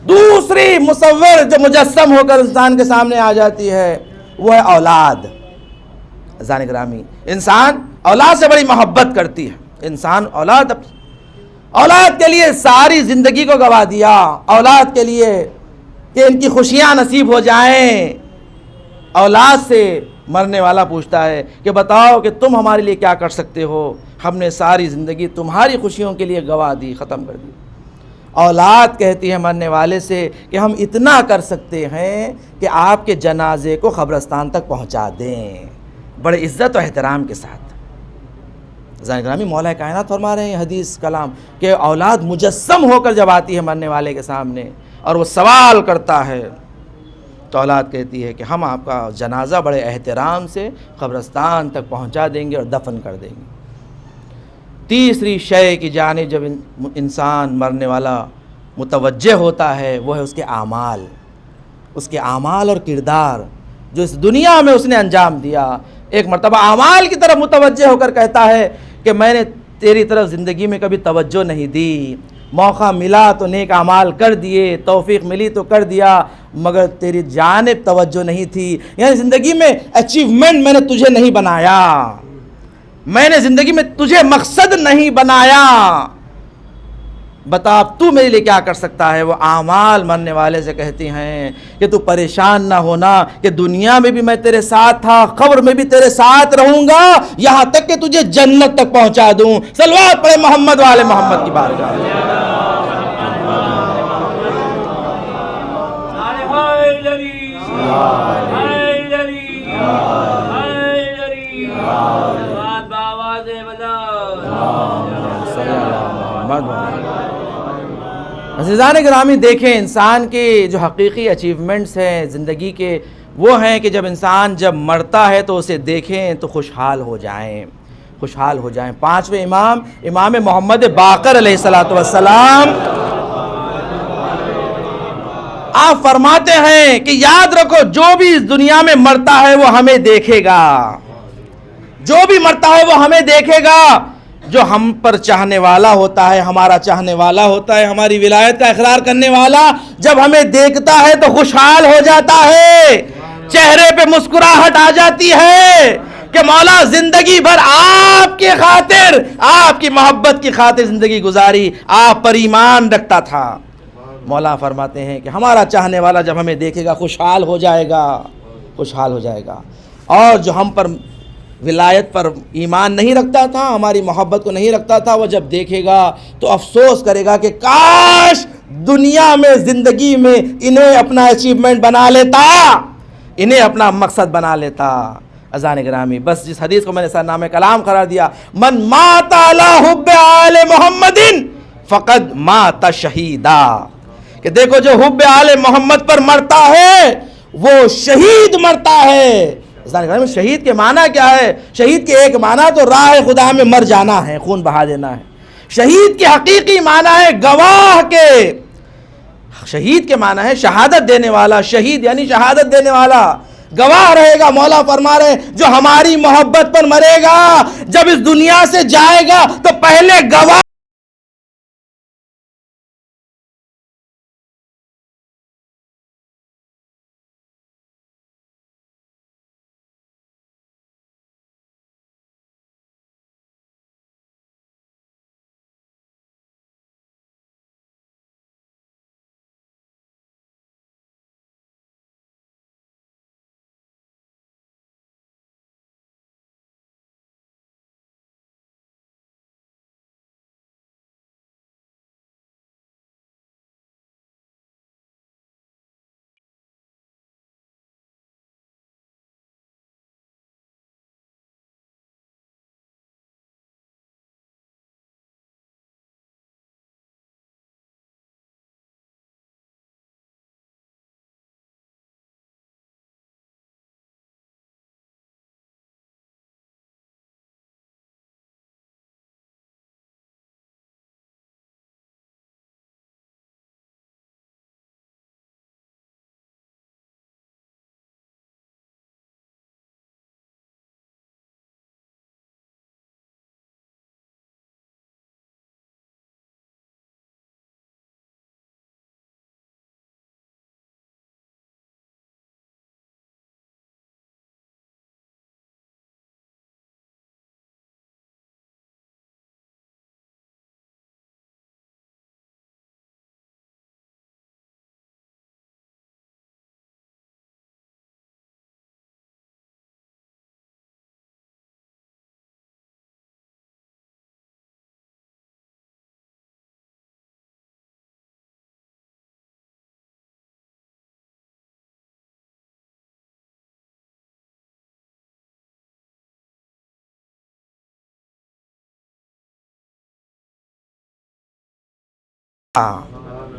دوسری مصور جو مجسم ہو کر انسان کے سامنے آ جاتی ہے وہ ہے اولاد۔ عزیزان گرامی انسان اولاد سے بڑی محبت کرتی ہے، انسان اولاد کے لیے ساری زندگی کو گوا دیا، اولاد کے لیے کہ ان کی خوشیاں نصیب ہو جائیں۔ اولاد سے مرنے والا پوچھتا ہے کہ بتاؤ کہ تم ہمارے لیے کیا کر سکتے ہو؟ ہم نے ساری زندگی تمہاری خوشیوں کے لیے گوا دی، ختم کر دی۔ اولاد کہتی ہے مرنے والے سے کہ ہم اتنا کر سکتے ہیں کہ آپ کے جنازے کو قبرستان تک پہنچا دیں، بڑے عزت و احترام کے ساتھ۔ عزیزان گرامی مولا کائنات فرما رہے ہیں حدیث کلام کہ اولاد مجسم ہو کر جب آتی ہے مرنے والے کے سامنے اور وہ سوال کرتا ہے تو اولاد کہتی ہے کہ ہم آپ کا جنازہ بڑے احترام سے قبرستان تک پہنچا دیں گے اور دفن کر دیں گے۔ تیسری شے کی جانب جب انسان مرنے والا متوجہ ہوتا ہے وہ ہے اس کے اعمال، اس کے اعمال اور کردار جو اس دنیا میں اس نے انجام دیا۔ ایک مرتبہ اعمال کی طرف متوجہ ہو کر کہتا ہے کہ میں نے تیری طرف زندگی میں کبھی توجہ نہیں دی، موقع ملا تو نیک اعمال کر دیے، توفیق ملی تو کر دیا، مگر تیری جانب توجہ نہیں تھی، یعنی زندگی میں اچیومنٹ میں نے تجھے نہیں بنایا۔ میں نے زندگی میں تجھے مقصد نہیں بنایا، بتا اب تو میرے لیے کیا کر سکتا ہے؟ وہ اعمال مرنے والے سے کہتی ہیں کہ تو پریشان نہ ہونا، کہ دنیا میں بھی میں تیرے ساتھ تھا، قبر میں بھی تیرے ساتھ رہوں گا، یہاں تک کہ تجھے جنت تک پہنچا دوں۔ صلوات پڑھے محمد والے محمد کی بارگاہ میں۔ عزیزان گرامی، دیکھیں انسان کے جو حقیقی اچیومنٹس ہیں زندگی کے، وہ ہیں کہ جب انسان جب مرتا ہے تو اسے دیکھیں تو خوشحال ہو جائیں، خوشحال ہو جائیں۔ پانچویں امام محمد باقر علیہ السلام آپ فرماتے ہیں کہ یاد رکھو جو بھی اس دنیا میں مرتا ہے وہ ہمیں دیکھے گا، جو بھی مرتا ہے وہ ہمیں دیکھے گا۔ جو ہم پر چاہنے والا ہوتا ہے، ہمارا چاہنے والا ہوتا ہے، ہماری ولایت کا اقرار کرنے والا جب ہمیں دیکھتا ہے تو خوشحال ہو جاتا ہے، چہرے پہ مسکراہٹ آ جاتی ہے کہ مولا زندگی بھر آپ کی خاطر، آپ کی محبت کی خاطر زندگی گزاری، آپ پر ایمان رکھتا تھا۔ مولا فرماتے ہیں کہ ہمارا چاہنے والا جب ہمیں دیکھے گا خوشحال ہو جائے گا، خوشحال ہو جائے گا۔ اور جو ہم پر ولایت پر ایمان نہیں رکھتا تھا، ہماری محبت کو نہیں رکھتا تھا، وہ جب دیکھے گا تو افسوس کرے گا کہ کاش دنیا میں زندگی میں انہیں اپنا اچیومنٹ بنا لیتا، انہیں اپنا مقصد بنا لیتا۔ اذان گرامی، بس جس حدیث کو میں نے سرنامہ کلام قرار دیا، من مات علی حب آل محمد فقد مات شہیدا، کہ دیکھو جو حب آل محمد پر مرتا ہے وہ شہید مرتا ہے۔ شہید کے معنی کیا ہے؟ شہید کے ایک معنی تو راہ خدا میں مر جانا ہے، خون بہا دینا ہے۔ شہید کے حقیقی معنی ہے گواہ کے، شہید کے معنی ہے شہادت دینے والا، شہید یعنی شہادت دینے والا، گواہ رہے گا۔ مولا فرما رہے جو ہماری محبت پر مرے گا، جب اس دنیا سے جائے گا تو پہلے گواہ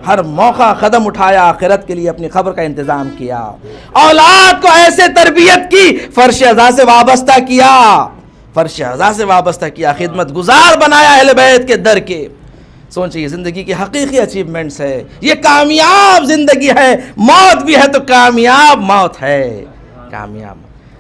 ہر موقع قدم اٹھایا، آخرت کے لیے اپنی خبر کا انتظام کیا، اولاد کو ایسے تربیت کی، فرش عزا سے وابستہ کیا، فرش عزا سے وابستہ کیا، خدمت گزار بنایا اہل بیت کے در کے۔ سوچئے زندگی کی حقیقی اچیومنٹس ہے، یہ کامیاب زندگی ہے، موت بھی ہے تو کامیاب موت ہے، کامیاب۔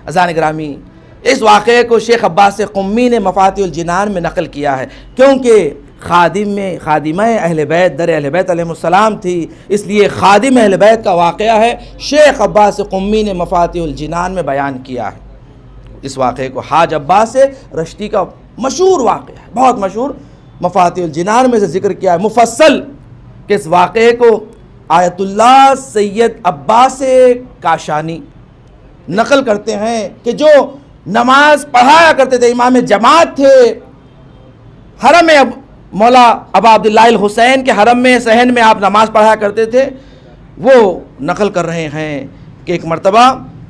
اذان گرامی، اس واقعے کو شیخ عباس قمی نے مفاتیح الجنان میں نقل کیا ہے، کیونکہ خادمہ اہل بیت در اہل بیت علیہ السلام تھی، اس لیے خادم اہل بیت کا واقعہ ہے، شیخ عباس قمی نے مفاتیح الجنان میں بیان کیا ہے۔ اس واقعے کو، حاج عباس رشتی کا مشہور واقعہ ہے، بہت مشہور، مفاتیح الجنان میں سے ذکر کیا ہے مفصل کہ اس واقعے کو آیت اللہ سید عباس کاشانی نقل کرتے ہیں کہ جو نماز پڑھایا کرتے تھے، امام جماعت تھے، حرم میں مولا ابا عبداللہ الحسین کے حرم میں صحن میں آپ نماز پڑھایا کرتے تھے، وہ نقل کر رہے ہیں کہ ایک مرتبہ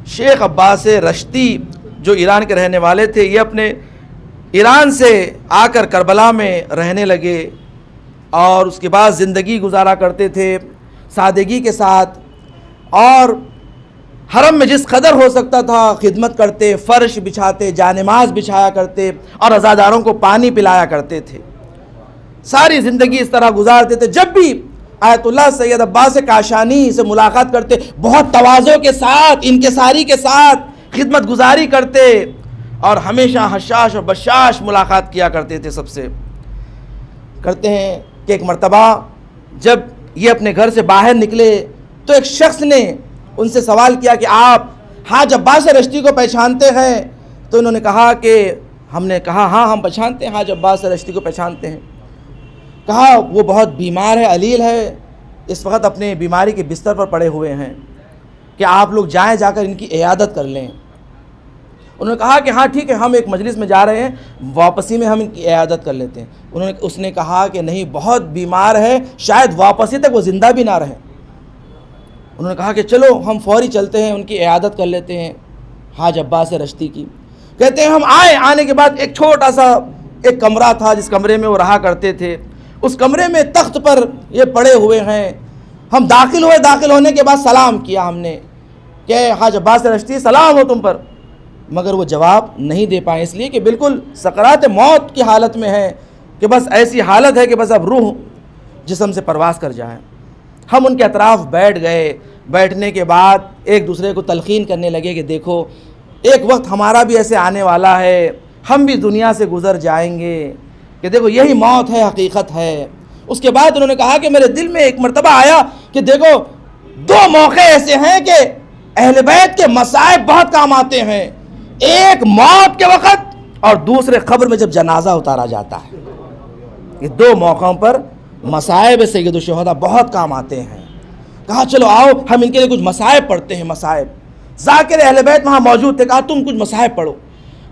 شیخ عباس رشتی جو ایران کے رہنے والے تھے، یہ اپنے ایران سے آ کر کربلا میں رہنے لگے اور اس کے بعد زندگی گزارا کرتے تھے سادگی کے ساتھ، اور حرم میں جس قدر ہو سکتا تھا خدمت کرتے، فرش بچھاتے، جانماز بچھایا کرتے اور عزاداروں کو پانی پلایا کرتے تھے، ساری زندگی اس طرح گزارتے تھے۔ جب بھی آیت اللہ سید عباس کاشانی سے ملاقات کرتے، بہت تواضع کے ساتھ، انکساری کے ساتھ خدمت گزاری کرتے اور ہمیشہ حشاش و بشاش ملاقات کیا کرتے تھے سب سے۔ کرتے ہیں کہ ایک مرتبہ جب یہ اپنے گھر سے باہر نکلے تو ایک شخص نے ان سے سوال کیا کہ آپ حاج عباس رشتی کو پہچانتے ہیں؟ تو انہوں نے کہا کہ ہم نے کہا ہاں ہم پہچانتے ہیں، حاج عباس رشتی کو پہچانتے ہیں۔ کہا وہ بہت بیمار ہے، علیل ہے، اس وقت اپنے بیماری کے بستر پر پڑے ہوئے ہیں، کہ آپ لوگ جائیں، جا کر ان کی عیادت کر لیں۔ انہوں نے کہا کہ ہاں ٹھیک ہے، ہم ایک مجلس میں جا رہے ہیں، واپسی میں ہم ان کی عیادت کر لیتے ہیں۔ اس نے کہا کہ نہیں، بہت بیمار ہے، شاید واپسی تک وہ زندہ بھی نہ رہیں۔ انہوں نے کہا کہ چلو ہم فوری چلتے ہیں، ان کی عیادت کر لیتے ہیں حاج عباس رشتی کی۔ کہتے ہیں ہم آنے کے بعد ایک چھوٹا سا ایک کمرہ تھا جس کمرے میں وہ رہا کرتے تھے، اس کمرے میں تخت پر یہ پڑے ہوئے ہیں۔ ہم داخل ہوئے، داخل ہونے کے بعد سلام کیا ہم نے کہ حاج عباس رشتی سلام ہو تم پر، مگر وہ جواب نہیں دے پائے، اس لیے کہ بالکل سکرات موت کی حالت میں ہے، کہ بس ایسی حالت ہے کہ بس اب روح جسم سے پرواز کر جائیں۔ ہم ان کے اطراف بیٹھ گئے، بیٹھنے کے بعد ایک دوسرے کو تلقین کرنے لگے کہ دیکھو ایک وقت ہمارا بھی ایسے آنے والا ہے، ہم بھی دنیا سے گزر جائیں گے، کہ دیکھو یہی موت ہے، حقیقت ہے۔ اس کے بعد انہوں نے کہا کہ میرے دل میں ایک مرتبہ آیا کہ دیکھو دو موقع ایسے ہیں کہ اہل بیت کے مصائب بہت کام آتے ہیں، ایک موت کے وقت اور دوسرے قبر میں جب جنازہ اتارا جاتا ہے۔ یہ دو موقعوں پر مصائب سید الشہداء بہت کام آتے ہیں۔ کہا چلو آؤ ہم ان کے لیے کچھ مصائب پڑھتے ہیں۔ مصائب، ذاکر اہل بیت وہاں موجود تھے، کہا تم کچھ مصائب پڑھو۔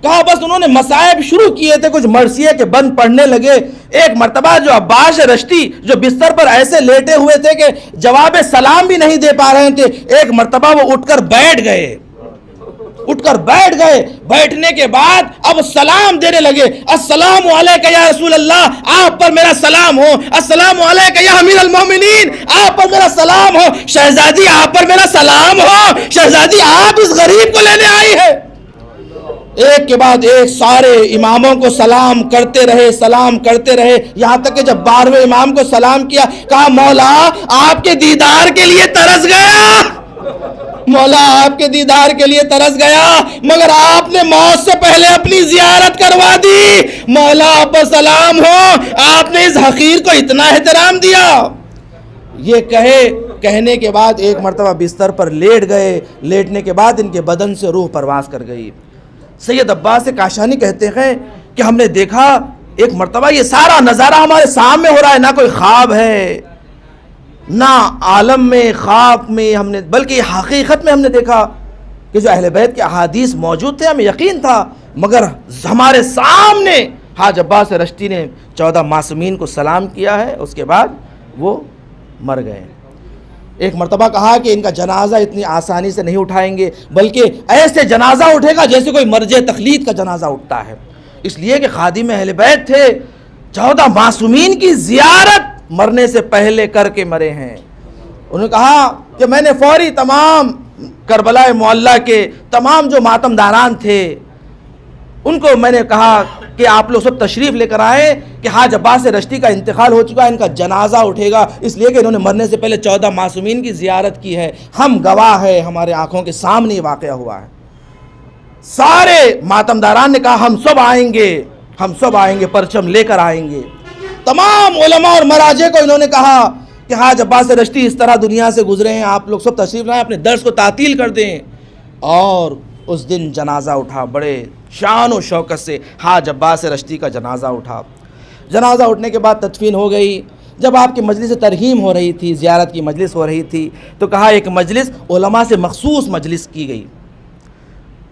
کہا بس انہوں نے مصائب شروع کیے تھے، کچھ مرثیے کے بند پڑھنے لگے۔ ایک مرتبہ جو عباس رشتی جو بستر پر ایسے لیٹے ہوئے تھے کہ جواب سلام بھی نہیں دے پا رہے تھے، ایک مرتبہ وہ اٹھ کر بیٹھ گئے، بیٹھنے کے بعد اب سلام دینے لگے، السلام علیکہ یا رسول اللہ، آپ پر میرا سلام ہو، السلام علیکہ یا امیر المومنین، آپ پر میرا سلام ہو، شہزادی آپ پر میرا سلام ہو، شہزادی آپ اس غریب کو لینے آئی ہے۔ ایک کے بعد ایک سارے اماموں کو سلام کرتے رہے، یہاں تک کہ جب 12ویں امام کو سلام کیا، کہا مولا آپ کے دیدار کے لیے ترس گیا، مولا آپ کے دیدار کے لیے ترس گیا، مگر آپ نے موت سے پہلے اپنی زیارت کروا دی، مولا آپ پر سلام ہو، آپ نے اس حقیر کو اتنا احترام دیا۔ یہ کہنے کے بعد ایک مرتبہ بستر پر لیٹ گئے، لیٹنے کے بعد ان کے بدن سے روح پرواز کر گئی۔ سید عباس کاشانی کہتے ہیں کہ ہم نے دیکھا ایک مرتبہ یہ سارا نظارہ ہمارے سامنے ہو رہا ہے، نہ کوئی خواب ہے نہ عالم میں خواب میں ہم نے، بلکہ حقیقت میں ہم نے دیکھا کہ جو اہل بیت کے احادیث موجود تھے ہمیں یقین تھا، مگر ہمارے سامنے حاج عباس رشتی نے 14 معصومین کو سلام کیا ہے، اس کے بعد وہ مر گئے۔ ایک مرتبہ کہا کہ ان کا جنازہ اتنی آسانی سے نہیں اٹھائیں گے، بلکہ ایسے جنازہ اٹھے گا جیسے کوئی مرج تقلید کا جنازہ اٹھتا ہے، اس لیے کہ خادم اہل بیت تھے، 14 معصومین کی زیارت مرنے سے پہلے کر کے مرے ہیں۔ انہوں نے کہا کہ میں نے فوری تمام کربلا معلیٰ کے تمام جو ماتم داران تھے ان کو میں نے کہا کہ آپ لوگ سب تشریف لے کر آئیں کہ حاج عباس رشتی کا انتقال ہو چکا ہے، ان کا جنازہ اٹھے گا، اس لیے کہ انہوں نے مرنے سے پہلے 14 معصومین کی زیارت کی ہے، ہم گواہ ہے، ہمارے آنکھوں کے سامنے یہ واقعہ ہوا ہے۔ سارے ماتم داران نے کہا ہم سب آئیں گے، پرچم لے کر آئیں گے۔ تمام علماء اور مراجع کو انہوں نے کہا کہ حاج عباس رشتی اس طرح دنیا سے گزرے ہیں، آپ لوگ سب تشریف لائیں، اپنے درس کو تعطیل کر دیں۔ اور اس دن جنازہ اٹھا، بڑے شان و شوکت سے حاج عباس رشتی کا جنازہ اٹھا۔ جنازہ اٹھنے کے بعد تدفین ہو گئی۔ جب آپ کی مجلس ترحیم ہو رہی تھی، زیارت کی مجلس ہو رہی تھی، تو کہا ایک مجلس علماء سے مخصوص مجلس کی گئی۔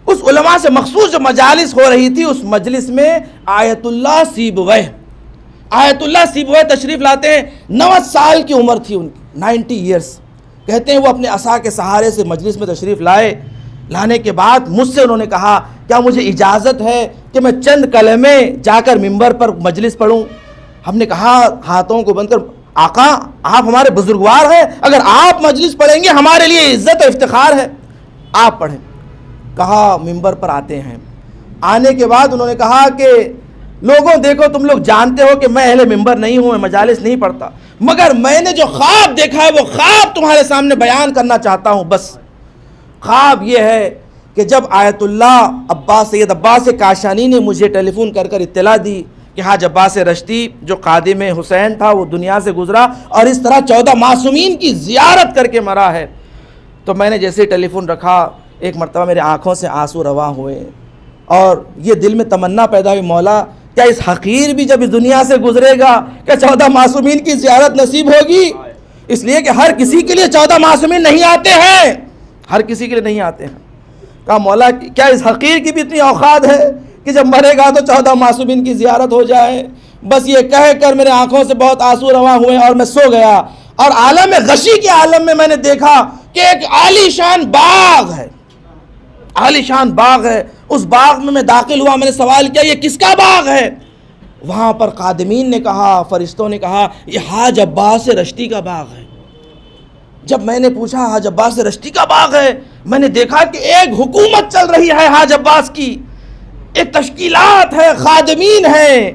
اس علماء سے مخصوص جو مجالس ہو رہی تھی، اس مجلس میں آیت اللہ سیبویہ تشریف لاتے ہیں۔ 90 سال کی عمر تھی ان کی، 90 ایئرس۔ کہتے ہیں وہ اپنے عصا کے سہارے سے مجلس میں تشریف لائے۔ لانے کے بعد مجھ سے انہوں نے کہا کیا مجھے اجازت ہے کہ میں چند کلمے جا کر ممبر پر مجلس پڑھوں؟ ہم نے کہا ہاتھوں کو بند کر، آقا آپ ہمارے بزرگوار ہیں، اگر آپ مجلس پڑھیں گے ہمارے لیے عزت و افتخار ہے، آپ پڑھیں۔ کہا ممبر پر آتے ہیں۔ آنے کے بعد انہوں نے کہا کہ لوگوں دیکھو تم لوگ جانتے ہو کہ میں اہل ممبر نہیں ہوں، میں مجالس نہیں پڑھتا، مگر میں نے جو خواب دیکھا ہے وہ خواب تمہارے سامنے بیان کرنا چاہتا ہوں۔ بس خواب یہ ہے کہ جب آیت اللہ سید عباس کاشانی نے مجھے ٹیلی فون کر اطلاع دی کہ حاج عباس رشتی جو خادم حسین تھا وہ دنیا سے گزرا اور اس طرح 14 معصومین کی زیارت کر کے مرا ہے، تو میں نے جیسے ٹیلی فون رکھا ایک مرتبہ میرے آنکھوں سے آنسو رواں ہوئے اور یہ دل میں تمنا پیدا ہوئی، مولا کیا اس حقیر بھی جب اس دنیا سے گزرے گا کیا 14 معصومین کی زیارت نصیب ہوگی؟ اس لیے کہ ہر کسی کے لیے 14 معصومین نہیں آتے ہیں، ہر کسی کے لیے نہیں آتے ہیں۔ کہا مولا کیا اس حقیر کی بھی اتنی اوقات ہے کہ جب مرے گا تو 14 معصومین کی زیارت ہو جائے؟ بس یہ کہہ کر میرے آنکھوں سے بہت آنسو رواں ہوئے اور میں سو گیا، اور عالم غشی کے عالم میں میں نے دیکھا کہ ایک عالی شان باغ ہے، عالی شان باغ ہے۔ اس باغ میں داخل ہوا، میں نے سوال کیا یہ کس کا باغ ہے؟ وہاں پر خادمین نے کہا، فرشتوں نے کہا یہ حاج عباس رشتی کا باغ ہے۔ جب میں نے پوچھا حاج عباس رشتی کا باغ ہے، میں نے دیکھا کہ ایک حکومت چل رہی ہے حاج عباس کی، ایک تشکیلات ہے، خادمین ہیں۔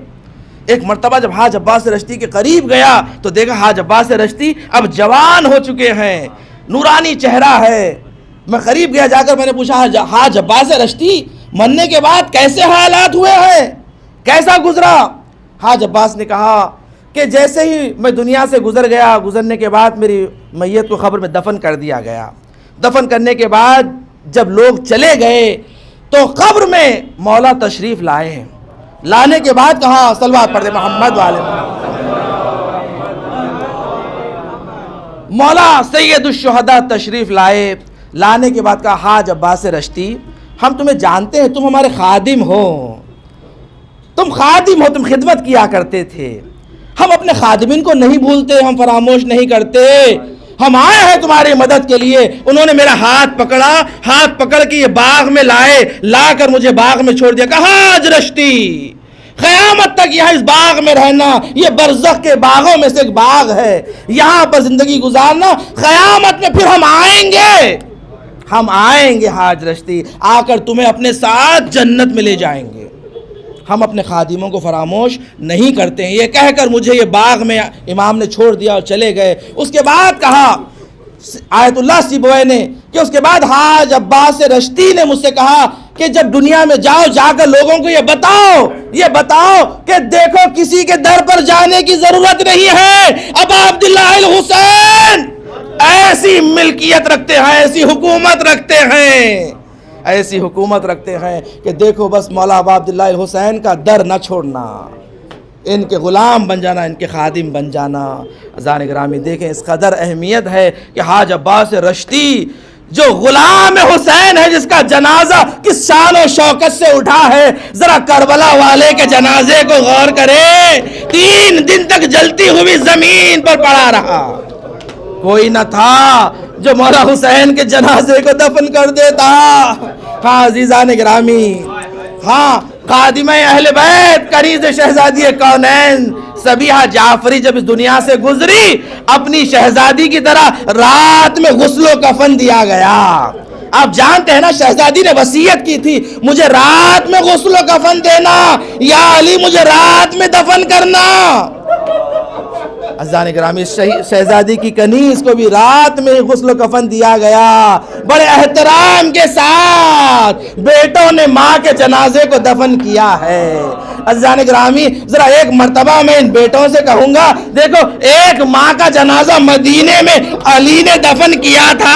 ایک مرتبہ جب حاج عباس رشتی کے قریب گیا تو دیکھا حاج عباس رشتی اب جوان ہو چکے ہیں، نورانی چہرہ ہے۔ میں قریب گیا، جا کر میں نے پوچھا حاج عباس رشتی مرنے کے بعد کیسے حالات ہوئے ہیں، کیسا گزرا؟ حاج عباس نے کہا کہ جیسے ہی میں دنیا سے گزر گیا، گزرنے کے بعد میری میت کو قبر میں دفن کر دیا گیا۔ دفن کرنے کے بعد جب لوگ چلے گئے تو قبر میں مولا تشریف لائے، لانے کے بعد کہا صلوات پڑھ دے محمد والے مولا سید الشہداء تشریف لائے۔ لانے کے بعد کہا حاج عباس رشتی ہم تمہیں جانتے ہیں، تم ہمارے خادم ہو، تم خادم ہو، تم خدمت کیا کرتے تھے، ہم اپنے خادمین کو نہیں بھولتے، ہم فراموش نہیں کرتے، ہم آئے ہیں تمہاری مدد کے لیے۔ انہوں نے میرا ہاتھ پکڑا، ہاتھ پکڑ کے یہ باغ میں لائے، لا کر مجھے باغ میں چھوڑ دیا، کہا حاج رشتی قیامت تک یہاں اس باغ میں رہنا، یہ برزخ کے باغوں میں سے ایک باغ ہے، یہاں پر زندگی گزارنا، قیامت میں پھر ہم آئیں گے حاج رشتی، آ کر تمہیں اپنے ساتھ جنت میں لے جائیں گے، ہم اپنے خادموں کو فراموش نہیں کرتے ہیں۔ یہ کہہ کر مجھے یہ باغ میں امام نے چھوڑ دیا اور چلے گئے۔ اس کے بعد کہا آیت اللہ سیبویہ نے کہ اس کے بعد حاج عباس رشتی نے مجھ سے کہا کہ جب دنیا میں جاؤ، جا کر لوگوں کو یہ بتاؤ کہ دیکھو کسی کے در پر جانے کی ضرورت نہیں ہے، ابا عبداللہ الحسین ایسی ملکیت رکھتے ہیں، ایسی حکومت رکھتے ہیں کہ دیکھو بس مولا ابا عبداللہ الحسین کا در نہ چھوڑنا، ان کے غلام بن جانا، ان کے خادم بن جانا۔ عزیزان گرامی دیکھیں اس قدر اہمیت ہے کہ حاج عباس رشتی جو غلام حسین ہے، جس کا جنازہ کس شان و شوکت سے اٹھا ہے، ذرا کربلا والے کے جنازے کو غور کرے، 3 دن تک جلتی ہوئی زمین پر پڑا رہا، کوئی نہ تھا جو مولا حسین کے جنازے کو دفن کر دیتا۔ ہاں عزیزان گرامی، ہاں خادمہ اہل بیت کنیز شہزادی کونین سبیحہ جعفری جب اس دنیا سے گزری، اپنی شہزادی کی طرح رات میں غسل و کفن دیا گیا۔ آپ جانتے ہیں نا شہزادی نے وصیت کی تھی مجھے رات میں غسل و کفن دینا، یا علی مجھے رات میں دفن کرنا۔ عزیزان گرامی شہزادی کی کنیز کو بھی رات میں غسل و کفن دیا گیا، بڑے احترام کے ساتھ بیٹوں نے ماں کے جنازے کو دفن کیا ہے۔ عزیزان گرامی ذرا ایک مرتبہ میں ان بیٹوں سے کہوں گا، دیکھو ایک ماں کا جنازہ مدینے میں علی نے دفن کیا تھا،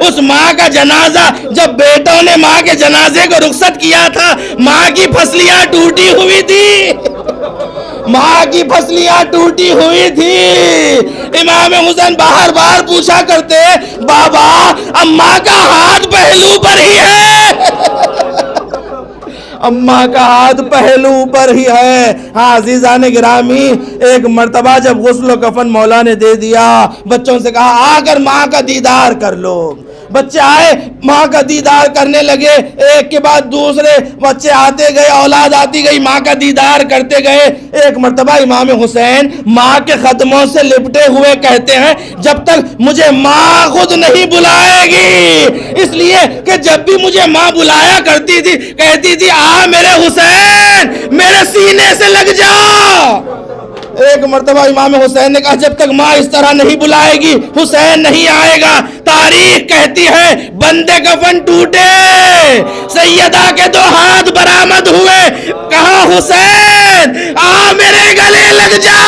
اس ماں کا جنازہ جب بیٹوں نے ماں کے جنازے کو رخصت کیا تھا، ماں کی پھسلیاں ٹوٹی ہوئی تھی، ماں کی پھسلیاں ٹوٹی ہوئی تھی۔ امام حسین باہر باہر پوچھا کرتے، بابا اماں کا ہاتھ پہلو پر ہی ہے، اماں کا ہاتھ پہلو پر ہی ہے۔ ہاں عزیزان گرامی، ایک مرتبہ جب غسل و کفن مولا نے دے دیا، بچوں سے کہا آ کر ماں کا دیدار کر لو۔ بچے آئے، ماں کا دیدار کرنے لگے، ایک کے بعد دوسرے بچے آتے گئے، اولاد آتی گئی، ماں کا دیدار کرتے گئے۔ ایک مرتبہ امام حسین ماں کے قدموں سے لپٹے ہوئے کہتے ہیں، جب تک مجھے ماں خود نہیں بلائے گی، اس لیے کہ جب بھی مجھے ماں بلایا کرتی تھی کہتی تھی آ میرے حسین میرے سینے سے لگ جا۔ ایک مرتبہ امام حسین نے کہا جب تک ماں اس طرح نہیں بلائے گی حسین نہیں آئے گا۔ تاریخ کہتی ہے بندے کفن ٹوٹے، سیدہ کے دو ہاتھ برآمد ہوئے، کہا حسین آ میرے گلے لگ جا۔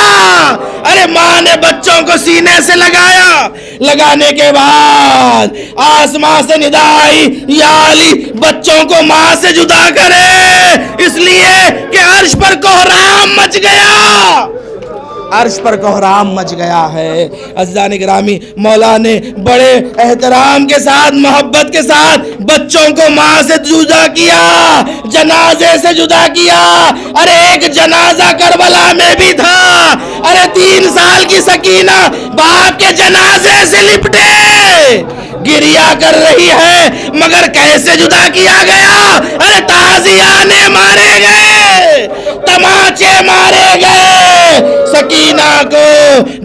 ارے ماں نے بچوں کو سینے سے لگایا، لگانے کے بعد آسمان سے ندا آئی یا علی بچوں کو ماں سے جدا کرے، اس لیے کہ عرش پر کوہرام مچ گیا، عرش پر کوہرام مچ گیا ہے۔ عزیزان گرامی، مولا نے بڑے احترام کے ساتھ محبت کے ساتھ بچوں کو ماں سے جدا کیا، جنازے سے جدا کیا۔ ارے ایک جنازہ کربلا میں بھی تھا، ارے 3 سال کی سکینہ باپ کے جنازے سے لپٹے گریا کر رہی ہے، مگر کیسے جدا کیا گیا؟ ارے تازیانے مارے گئے، تماچے مارے گئے، سکینہ کو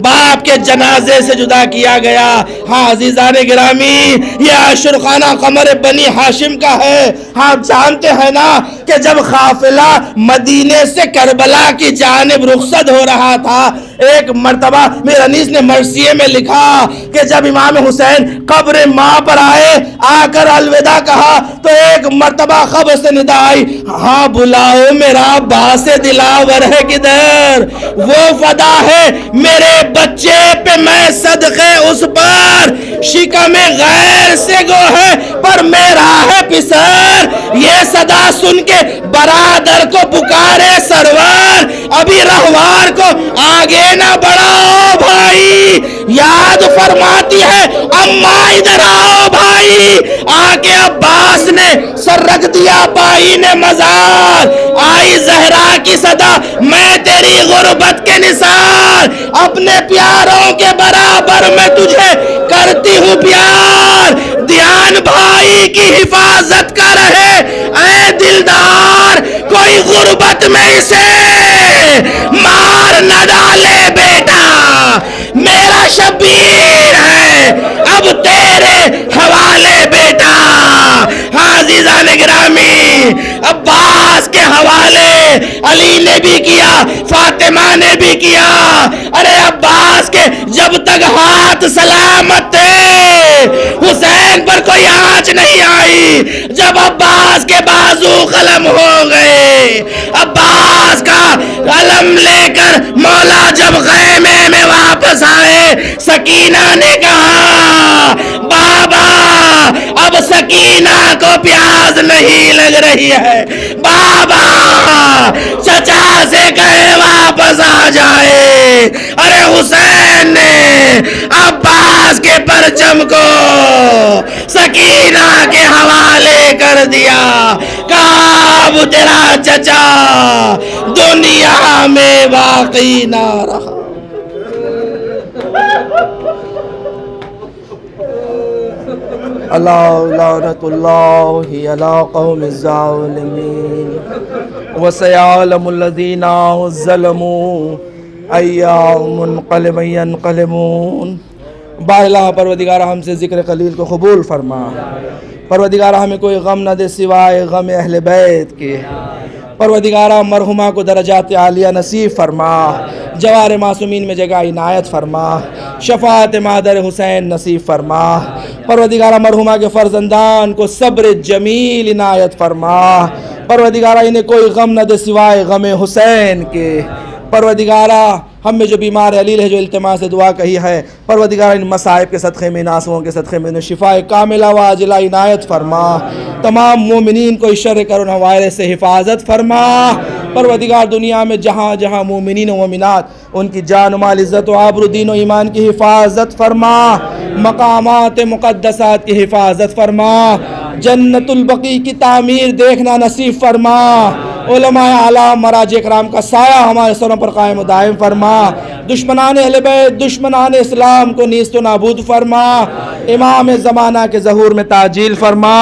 باپ کے جنازے سے جدا کیا گیا۔ ہاں عزیزان گرامی، یہ عاشور خانہ قمر بنی ہاشم کا ہے۔ ہاں جانتے ہیں نا کہ جب قافلہ مدینے سے کربلا کی جانب رخصت ہو رہا تھا، ایک مرتبہ میرے انیس نے مرثیے میں لکھا کہ جب امام حسین قبر ماں پر آئے، آ کر الوداع کہا تو ایک مرتبہ قبر سے ندا آئی، ہاں بلاؤ میرا باس دلاور ہے کدھر، وہ فدا ہے میرے بچے پہ میں صدقے اس پر، شکم غیر سے گو ہے پر میرا ہے پسر، یہ صدا سن کے برادر کو پکارے سرور، ابھی رہوار کو آگے نہ بڑھاؤ بھائی، یاد فرماتی ہے اماں ادھر آؤ بھائی، آکے عباس نے سر رکھ دیا بائی نے مزار، آئی زہرا کی صدا میں تیری غربت کے نثار، اپنے پیاروں کے برابر میں تجھے کرتی ہوں پیار، دھیان بھائی کی حفاظت کا رہے اے دلدار، کوئی غربت میں اسے مار نہ ڈالے بیٹا، میرا شبیر ہے اب تیرے حوالے بیٹا۔ ہاں عزیزان گرامی، عباس کے حوالے علی نے بھی کیا، فاطمہ نے بھی کیا۔ ارے عباس کے جب تک ہاتھ سلامت تھے حسین پر کوئی آنچ نہیں آئی، جب عباس کے بازو قلم ہو گئے، عباس کا قلم لے کر مولا جب خیمے میں واپس آئے، سکینہ نے کہا بابا اب سکینہ کو پیاس نہیں لگ رہی ہے، بابا چچا سے کہے واپس آ جائے۔ ارے حسین نے عباس کے پرچم کو سکینہ کے حوالے کر دیا، کہا اب تیرا چچا دنیا میں باقی نہ رہا۔ اللہ لعنت اللہ علی قوم الظالمین وسیعلم الذین ظلموا ایام منقلب ینقلبون۔ بارہا پروردگارہ ہم سے ذکر قلیل کو قبول فرما، پروردگارہ ہمیں کوئی غم نہ دے سوائے غم اہل بیت کے، پروردگارہ مرحومہ کو درجات عالیہ نصیب فرما، جوار معصومین میں جگہ عنایت فرما، شفاعت مادر حسین نصیب فرما، پروردگارہ مرحومہ کے فرزندان کو صبر جمیل عنایت فرما، پروردگارہ انہیں کوئی غم نہ دے سوائے غم حسین کے، پروردگارہ ہم میں جو بیمار علیل ہے جو التماس سے دعا کہی ہے، پروردگارہ ان مصائب کے صدقے میں، ناسوں کے صدقے میں شفاء کاملہ و عاجلہ عنایت فرما، تمام مومنین کو شر کرونا وائرس سے حفاظت فرما، پروردگار دنیا میں جہاں جہاں مومنین و مومنات ان کی جان و مال عزت و آبرو دین و ایمان کی حفاظت فرما، مقامات مقدسات کی حفاظت فرما، جنت البقیع کی تعمیر دیکھنا نصیب فرما، علماء اعلام مراجع کرام کا سایہ ہمارے سروں پر قائم و دائم فرما، دشمنان اہل بیت دشمنان اسلام کو نیست و نابود فرما، امام زمانہ کے ظہور میں تعجیل فرما،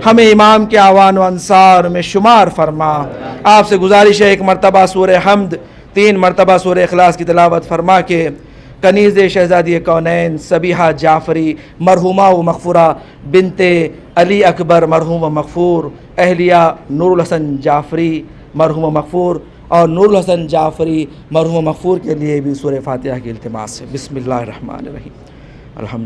ہمیں امام کے اعوان و انصار میں شمار فرما۔ آپ سے گزارش ہے ایک مرتبہ سورہ حمد 3 مرتبہ سورہ اخلاص کی تلاوت فرما کے کنیز شہزادی کونین صبیحہ جعفری مرحومہ و مغفورہ بنت علی اکبر مرحوم و مغفور، اہلیہ نور الحسن جعفری مرحوم و مغفور اور نور الحسن جعفری مرحوم و مغفور کے لیے بھی سورہ فاتحہ کی التماس ہے۔ بسم اللہ الرحمن الرحیم، الحمد